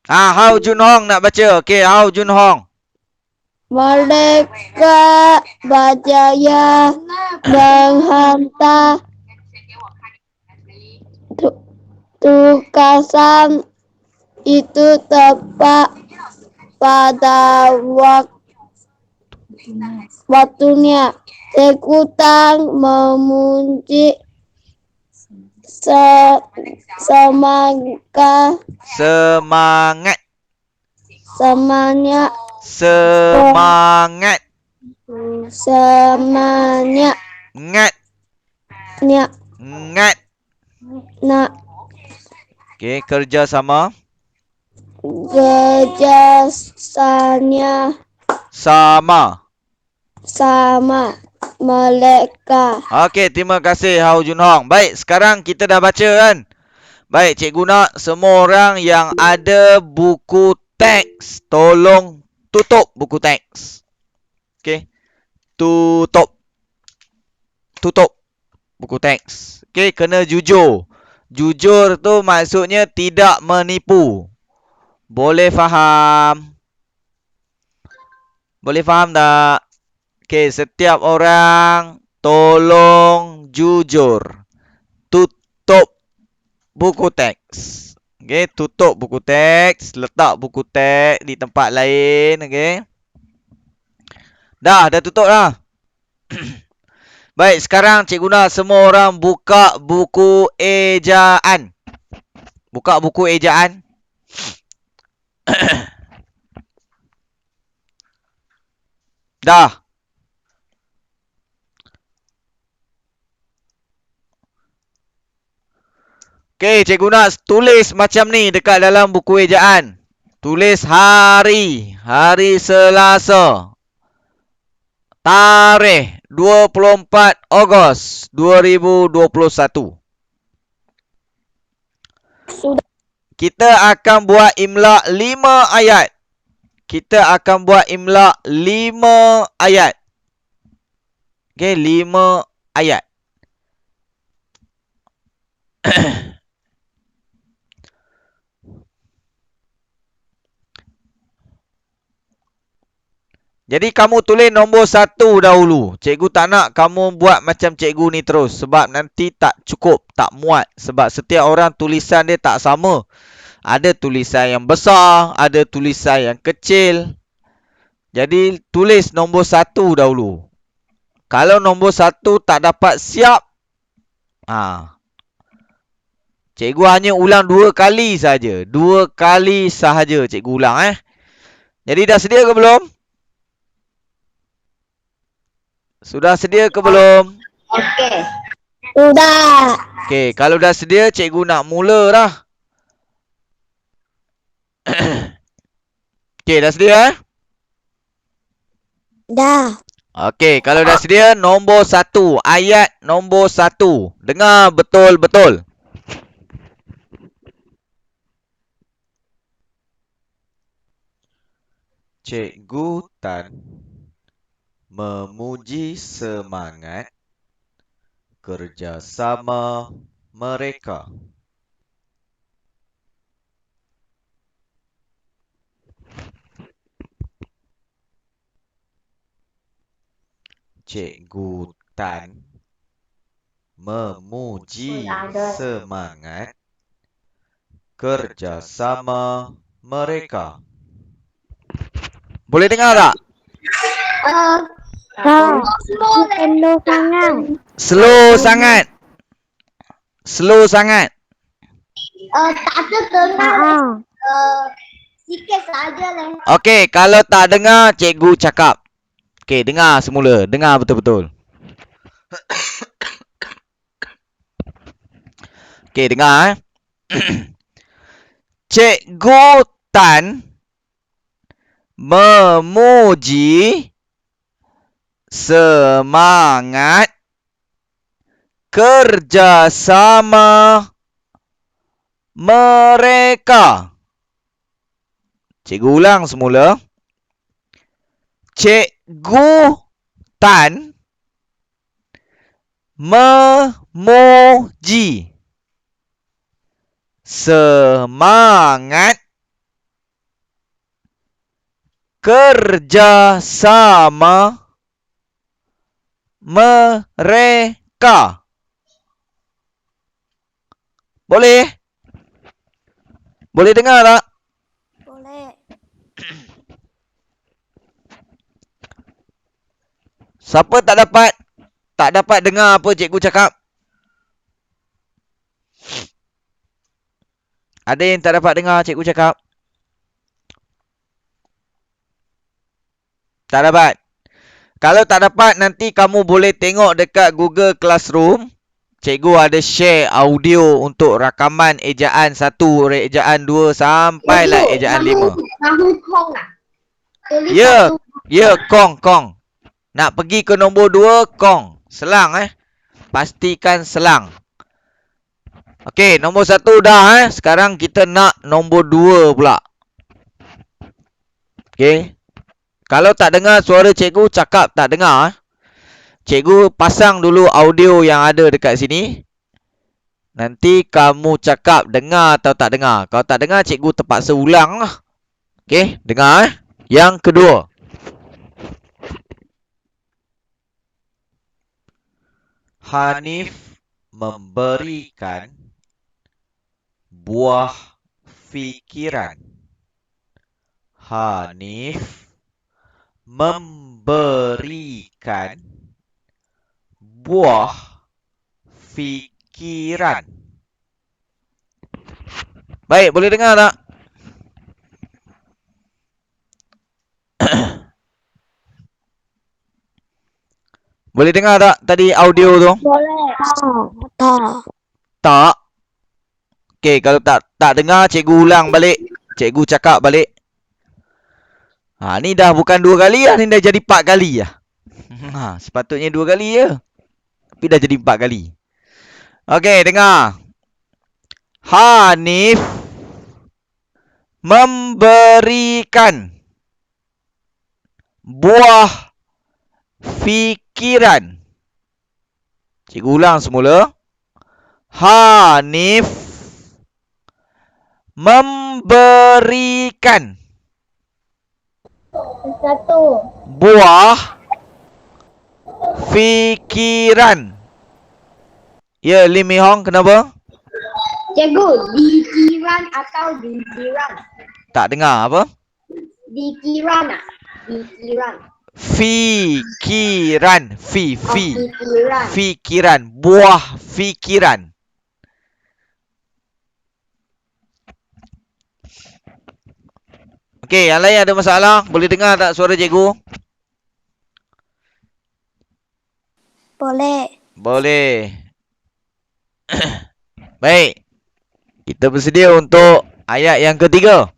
Hao Jun Hong nak baca. Okey, Hao Jun Hong. Mereka berjaya menghantar tugasan itu tepat pada waktunya. Ikutan memuji semangat Okey, kerjasama. Sama mereka. Okey, terima kasih Hao Jun Hong. Baik, sekarang kita dah baca kan? Baik, cikgu nak semua orang yang ada buku teks, tolong tutup buku teks. Okey. Tutup. Tutup buku teks. Okey, kena jujur. Jujur tu maksudnya tidak menipu. Boleh faham? Boleh faham tak? Okey, setiap orang tolong jujur. Tutup buku teks. Okey, tutup buku teks, letak buku teks di tempat lain, okey. Dah tutup dah. Baik, sekarang cikgu nak semua orang buka buku ejaan. Buka buku ejaan. Dah. Okey, cikgu nak tulis macam ni dekat dalam buku ejaan. Tulis hari. Hari Selasa. Tarikh 24 Ogos 2021. Sudah. Kita akan buat imla 5 ayat. Kita akan buat imla 5 ayat. Okey, 5 ayat. Jadi kamu tulis nombor 1 dahulu. Cikgu tak nak kamu buat macam cikgu ni terus. Sebab nanti tak cukup, tak muat. Sebab setiap orang tulisan dia tak sama. Ada tulisan yang besar, ada tulisan yang kecil. Jadi tulis nombor 1 dahulu. Kalau nombor 1 tak dapat siap, cikgu hanya ulang 2 kali saja. 2 kali sahaja cikgu ulang. Jadi dah sedia ke belum? Sudah sedia ke belum? Okey. Sudah. Okey, kalau dah sedia, cikgu nak mula dah. Okey, dah sedia? Dah. Okey, kalau dah sedia, nombor 1. Ayat nombor 1. Dengar betul-betul. Cikgu Tan memuji semangat kerjasama mereka. Cikgu Tan memuji semangat kerjasama mereka. Boleh dengar tak? Slow sangat. Slow sangat. Slow sangat. Tak ada dengar. Sikit saja lah. Okey, kalau tak dengar, cikgu cakap. Okey, dengar semula. Dengar betul-betul. Okey, dengar. Cikgu Tan memuji semangat kerjasama mereka. Cikgu ulang semula. Cikgu Tan memuji semangat kerjasama mereka. Boleh? Boleh dengar tak? Boleh. Siapa tak dapat dengar apa cikgu cakap? Ada yang tak dapat dengar cikgu cakap? Tak dapat. Kalau tak dapat, nanti kamu boleh tengok dekat Google Classroom. Cikgu ada share audio untuk rakaman ejaan 1, ejaan 2 sampailah ejaan 5. Tahu kong lah. Tulis Ya, satu. ya, kong. Nak pergi ke nombor 2, kong. Selang Pastikan selang. Okey, nombor 1 dah Sekarang kita nak nombor 2 pula. Okey. Kalau tak dengar suara cikgu, cakap tak dengar. Cikgu pasang dulu audio yang ada dekat sini. Nanti kamu cakap dengar atau tak dengar. Kalau tak dengar, cikgu terpaksa ulang lah. Okey, dengar Yang kedua. Hanif memberikan buah fikiran. Hanif memberikan buah fikiran. Baik, boleh dengar tak? Boleh dengar tak tadi audio tu? Boleh. Tak. Tak. Okey, kalau tak dengar, cikgu ulang balik. Cikgu cakap balik. Ni dah bukan 2 kali lah. Ni dah jadi 4 kali lah. Sepatutnya 2 kali je. Tapi dah jadi 4 kali. Okey, dengar. Hanif memberikan buah fikiran. Cikgu ulang semula. Hanif memberikan Satu. buah fikiran. Ya, Lim Mi Hong, kenapa? Cikgu, dikiran atau dikiran? Tak dengar apa? Dikiran ah. Dikiran. Fikiran. Dikiran. Fikiran. Buah fikiran. Okey, yang lain ada masalah? Boleh dengar tak suara cikgu? Boleh. Boleh. Baik. Kita bersedia untuk ayat yang ketiga.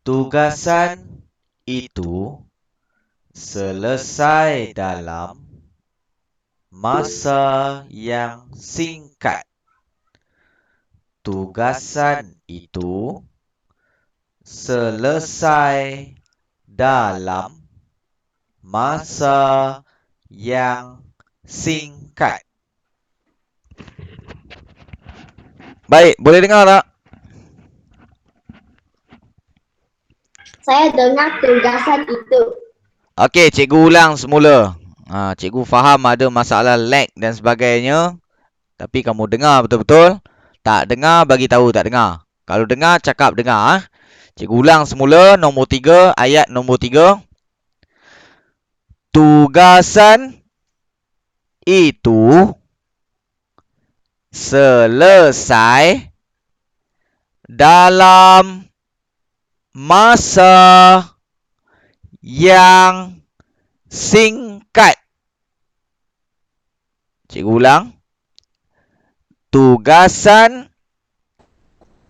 Tugasan itu selesai dalam masa yang singkat. Tugasan itu selesai dalam masa yang singkat. Baik, boleh dengar tak? Saya dengar tugasan itu. Okey, cikgu ulang semula. Cikgu faham ada masalah lag dan sebagainya. Tapi kamu dengar betul-betul. Tak dengar, bagi tahu tak dengar. Kalau dengar, cakap dengar. Cikgu ulang semula. Nombor 3, ayat nombor 3. Tugasan itu selesai dalam masa yang singkat. Cikgu ulang. Tugasan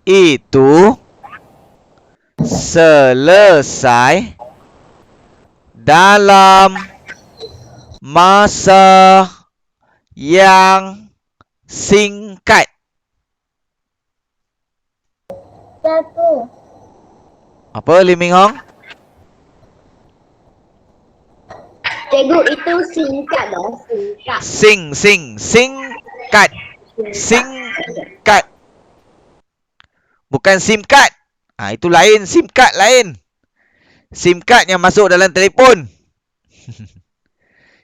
itu selesai dalam masa yang singkat. Satu. Apa, Lim Mi Hong? Cikgu, itu singkat dah. Singkat. Singkat. Singkat. Bukan SIM card. Itu lain. SIM card lain. SIM card yang masuk dalam telefon.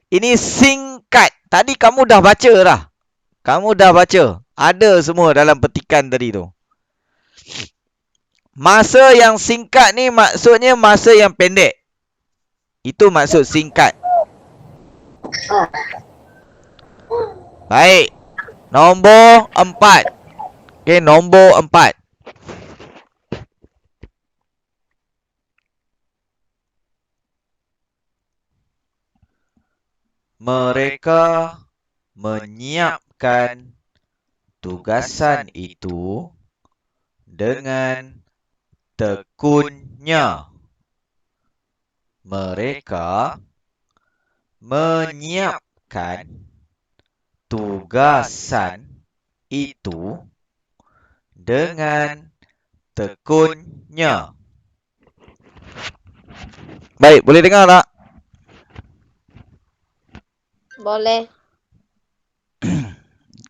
Ini singkat. Tadi kamu dah baca dah. Kamu dah baca. Ada semua dalam petikan tadi tu. Masa yang singkat ni maksudnya masa yang pendek. Itu maksud singkat. Baik. Nombor 4. Okey, nombor 4. Mereka menyiapkan tugasan itu dengan tekunnya. Mereka menyiapkan tugasan itu dengan tekunnya. Baik, boleh dengar tak? Boleh.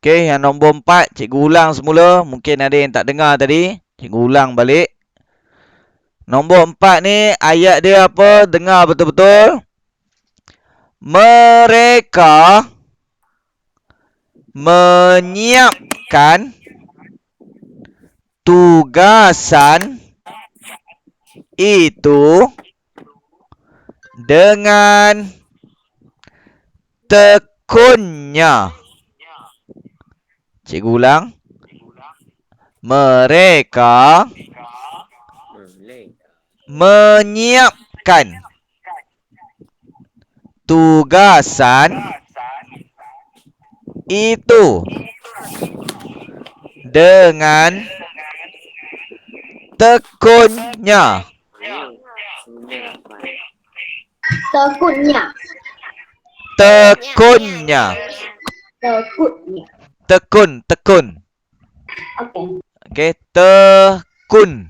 Okey, yang nombor 4, cikgu ulang semula. Mungkin ada yang tak dengar tadi. Cikgu ulang balik. Nombor 4 ni, ayat dia apa? Dengar betul-betul. Mereka menyiapkan tugasan itu dengan tekunnya. Cikgu ulang. Mereka menyiapkan tugasan itu dengan tekunnya. Tekutnya. Tekunnya. Tekutnya. Tekun. Okey. Okey, tekunnya.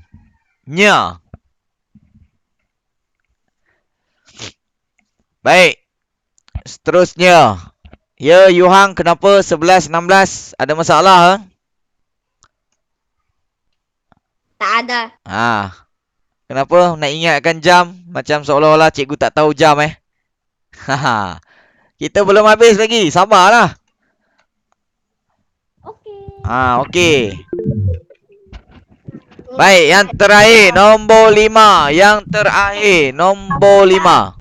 Baik. Seterusnya. Ya, Yuhang, kenapa 11, 16? Ada masalah? Tak ada. Kenapa nak ingatkan jam? Macam seolah-olah cikgu tak tahu jam Haha. Kita belum habis lagi. Sabarlah. Okey. Okey. Baik, yang terakhir nombor 5. Yang terakhir nombor 5.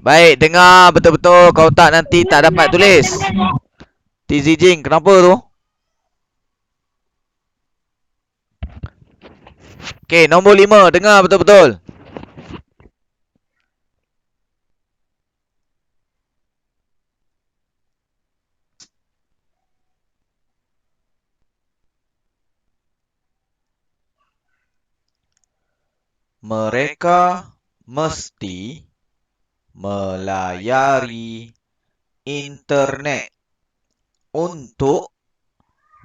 Baik, dengar betul-betul. Kalau tak nanti tak dapat tulis. Tizijing, kenapa tu? Okey, nombor 5. Dengar betul-betul. Mereka mesti melayari internet untuk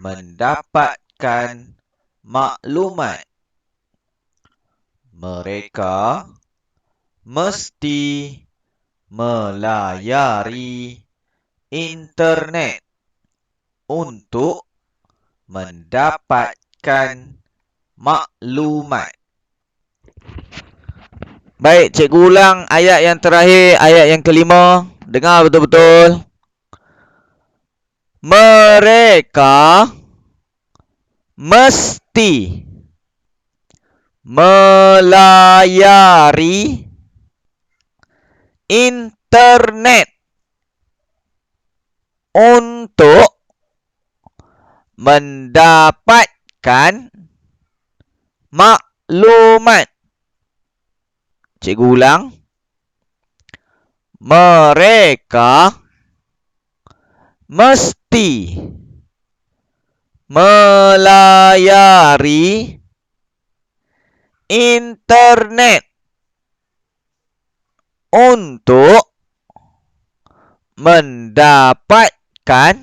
mendapatkan maklumat. Mereka mesti melayari internet untuk mendapatkan maklumat. Baik, cikgu ulang ayat yang terakhir, ayat yang kelima. Dengar betul-betul. Mereka mesti melayari internet untuk mendapatkan maklumat. Cikgu ulang. Mereka mesti melayari internet untuk mendapatkan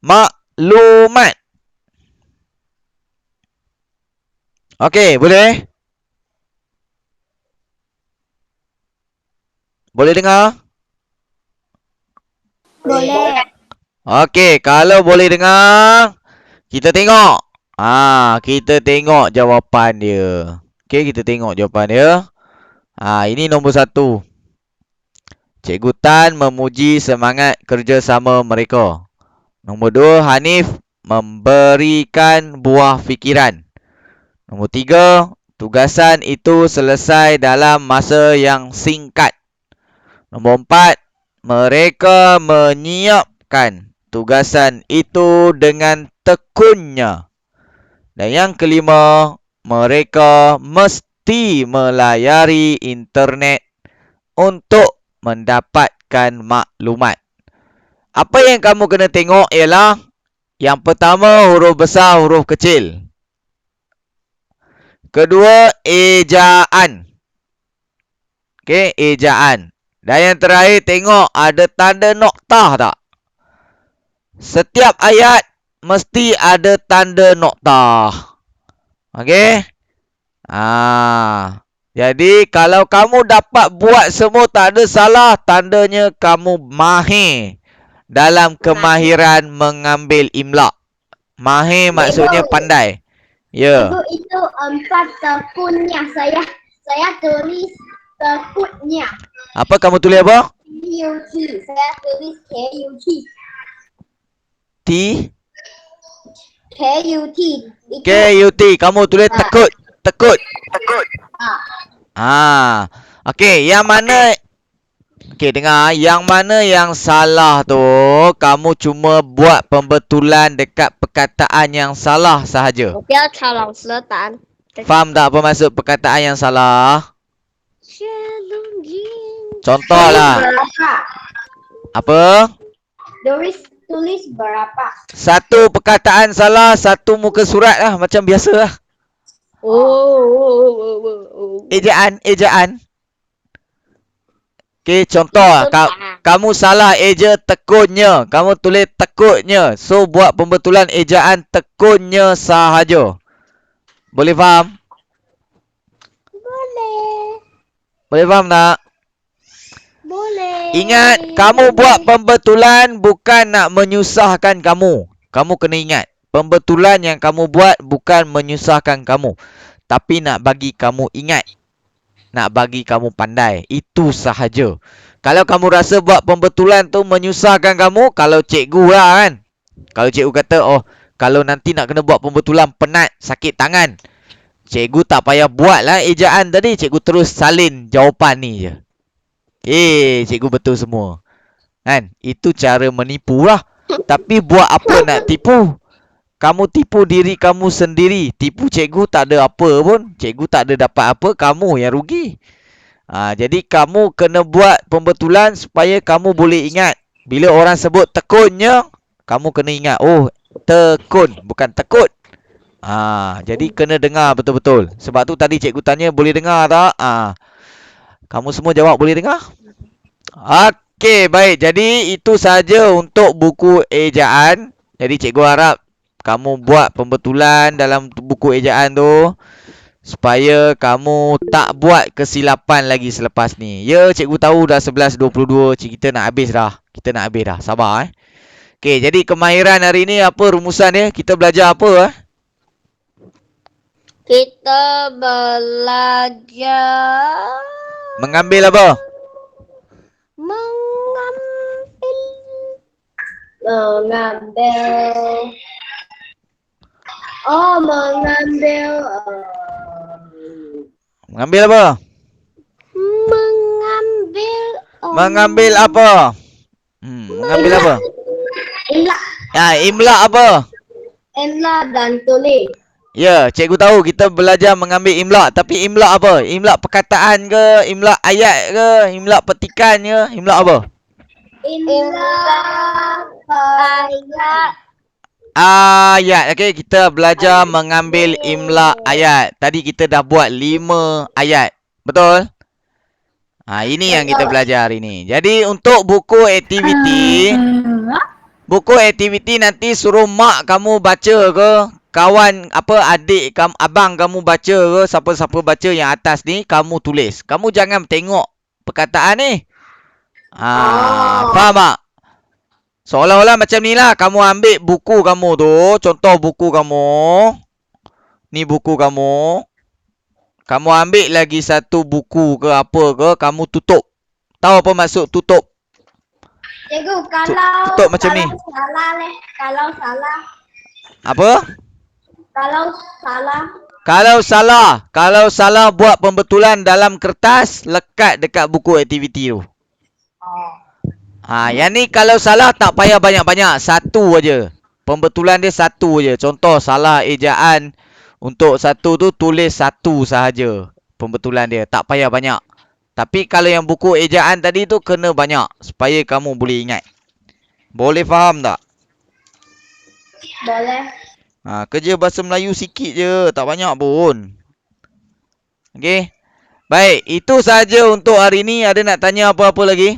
maklumat. Okey, boleh? Boleh dengar? Boleh. Okey, kalau boleh dengar, kita tengok. Kita tengok jawapan dia. Okey, kita tengok jawapan dia. Ini nombor 1. Cikgu Tan memuji semangat kerjasama mereka. Nombor 2, Hanif memberikan buah fikiran. Nombor 3, tugasan itu selesai dalam masa yang singkat. Nombor 4, mereka menyiapkan tugasan itu dengan tekunnya. Dan yang kelima, mereka mesti melayari internet untuk mendapatkan maklumat. Apa yang kamu kena tengok ialah yang pertama huruf besar, huruf kecil. Kedua, ejaan. Okey, ejaan. Dan yang terakhir, tengok ada tanda noktah tak? Setiap ayat mesti ada tanda noktah. Okey? Jadi kalau kamu dapat buat semua tak ada salah, tandanya kamu mahir dalam kemahiran mengambil imla. Mahir maksudnya pandai. Ya. Ibu itu 4 tekunnya. Saya tulis tekutnya. Apa kamu tulis apa? KUT. Saya tulis KUT. T KUT. KUT. Kamu tulis tekut. Tekut. Okey, yang mana? Okey, dengar. Yang mana yang salah tu, kamu cuma buat pembetulan dekat perkataan yang salah sahaja. 我不要抄老师的答案。 Faham tak apa maksud perkataan yang salah? Contohlah. Berapa? Apa? Tulis berapa? Satu perkataan salah, satu muka surat lah. Macam biasa lah. Ejaan. Okey, contoh. Kamu salah eja tekunnya. Kamu tulis tekutnya. So, buat pembetulan ejaan tekunnya sahaja. Boleh faham? Boleh faham tak? Boleh. Ingat, kamu buat pembetulan bukan nak menyusahkan kamu. Kamu kena ingat. Pembetulan yang kamu buat bukan menyusahkan kamu. Tapi nak bagi kamu ingat. Nak bagi kamu pandai. Itu sahaja. Kalau kamu rasa buat pembetulan tu menyusahkan kamu, kalau cikgu lah kan. Kalau cikgu kata, oh, kalau nanti nak kena buat pembetulan penat, sakit tangan. Cikgu tak payah buat lah ejaan tadi. Cikgu terus salin jawapan ni je. Cikgu betul semua. Kan? Itu cara menipu lah. Tapi buat apa nak tipu? Kamu tipu diri kamu sendiri. Tipu cikgu tak ada apa pun. Cikgu tak ada dapat apa. Kamu yang rugi. Jadi kamu kena buat pembetulan supaya kamu boleh ingat. Bila orang sebut tekunnya, kamu kena ingat. Oh, tekun. Bukan tekut. Jadi kena dengar betul-betul. Sebab tu tadi cikgu tanya boleh dengar tak? Kamu semua jawab boleh dengar? Okey, baik. Jadi itu saja untuk buku ejaan. Jadi cikgu harap kamu buat pembetulan dalam buku ejaan tu supaya kamu tak buat kesilapan lagi selepas ni. Ya, cikgu tahu dah 11.22. Kita nak habis dah. Sabar Okey, jadi kemahiran hari ni apa rumusan dia? Kita belajar apa Kita belajar Mengambil apa? Mengambil apa? Mengambil apa? Mengambil apa? Imla. Imla apa? Imla dan tulis. Ya, cikgu tahu kita belajar mengambil imla. Tapi imla apa? Imla perkataan ke? Imla ayat ke? Imla petikan ke? Imla apa? Imla ayat. Ayat. Okey, kita belajar mengambil imla ayat. Tadi kita dah buat 5 ayat. Betul? Ini yang kita belajar hari ni. Jadi untuk buku aktiviti nanti suruh mak kamu baca ke? Kawan adik kamu, abang kamu baca ke, siapa-siapa baca yang atas ni kamu tulis. Kamu jangan tengok perkataan ni. Faham tak? Seolah-olah macam ni lah. Kamu ambil buku kamu tu. Contoh buku kamu. Ni buku kamu. Kamu ambil lagi satu buku ke apa ke. Kamu tutup. Tahu apa maksud tutup? Cikgu, kalau tutup macam ni. Salah leh. Kalau salah. Apa? Kalau salah buat pembetulan dalam kertas, lekat dekat buku aktiviti tu. Yang ni kalau salah tak payah banyak-banyak, satu aja. Pembetulan dia satu aja. Contoh salah ejaan untuk satu tu tulis satu sahaja. Pembetulan dia tak payah banyak. Tapi kalau yang buku ejaan tadi tu kena banyak supaya kamu boleh ingat. Boleh faham tak? Boleh. Kerja bahasa Melayu sikit je, tak banyak pun. Okey. Baik, itu saja untuk hari ni. Ada nak tanya apa-apa lagi?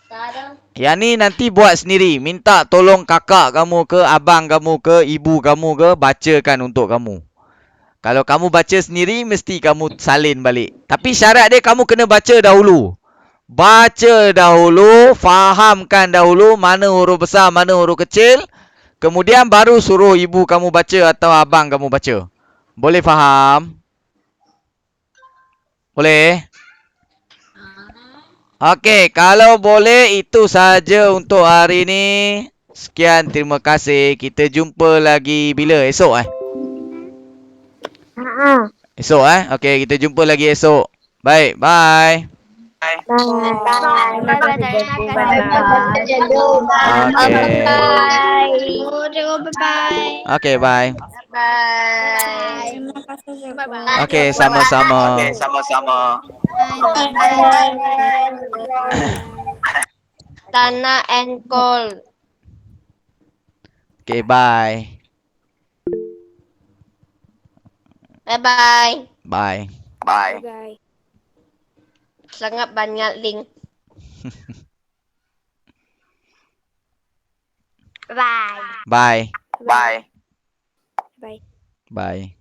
Tak ada. Yang ni nanti buat sendiri. Minta tolong kakak kamu ke, abang kamu ke, ibu kamu ke, bacakan untuk kamu. Kalau kamu baca sendiri, mesti kamu salin balik. Tapi syarat dia kamu kena baca dahulu. Baca dahulu, fahamkan dahulu mana huruf besar, mana huruf kecil. Kemudian baru suruh ibu kamu baca atau abang kamu baca. Boleh faham? Boleh? Okey, kalau boleh itu saja untuk hari ni. Sekian, terima kasih. Kita jumpa lagi bila? Esok Esok Okey, kita jumpa lagi esok. Baik, bye. Bye. Okey. Bye. Bye. Okey, bye. Bye. Terima kasih Cikgu. Bye. Okey, sama-sama. Tana and Cole. Okey, bye. Bye-bye. Bye. Bye. Sangat banyak link. Bye. Bye. Bye. Bye.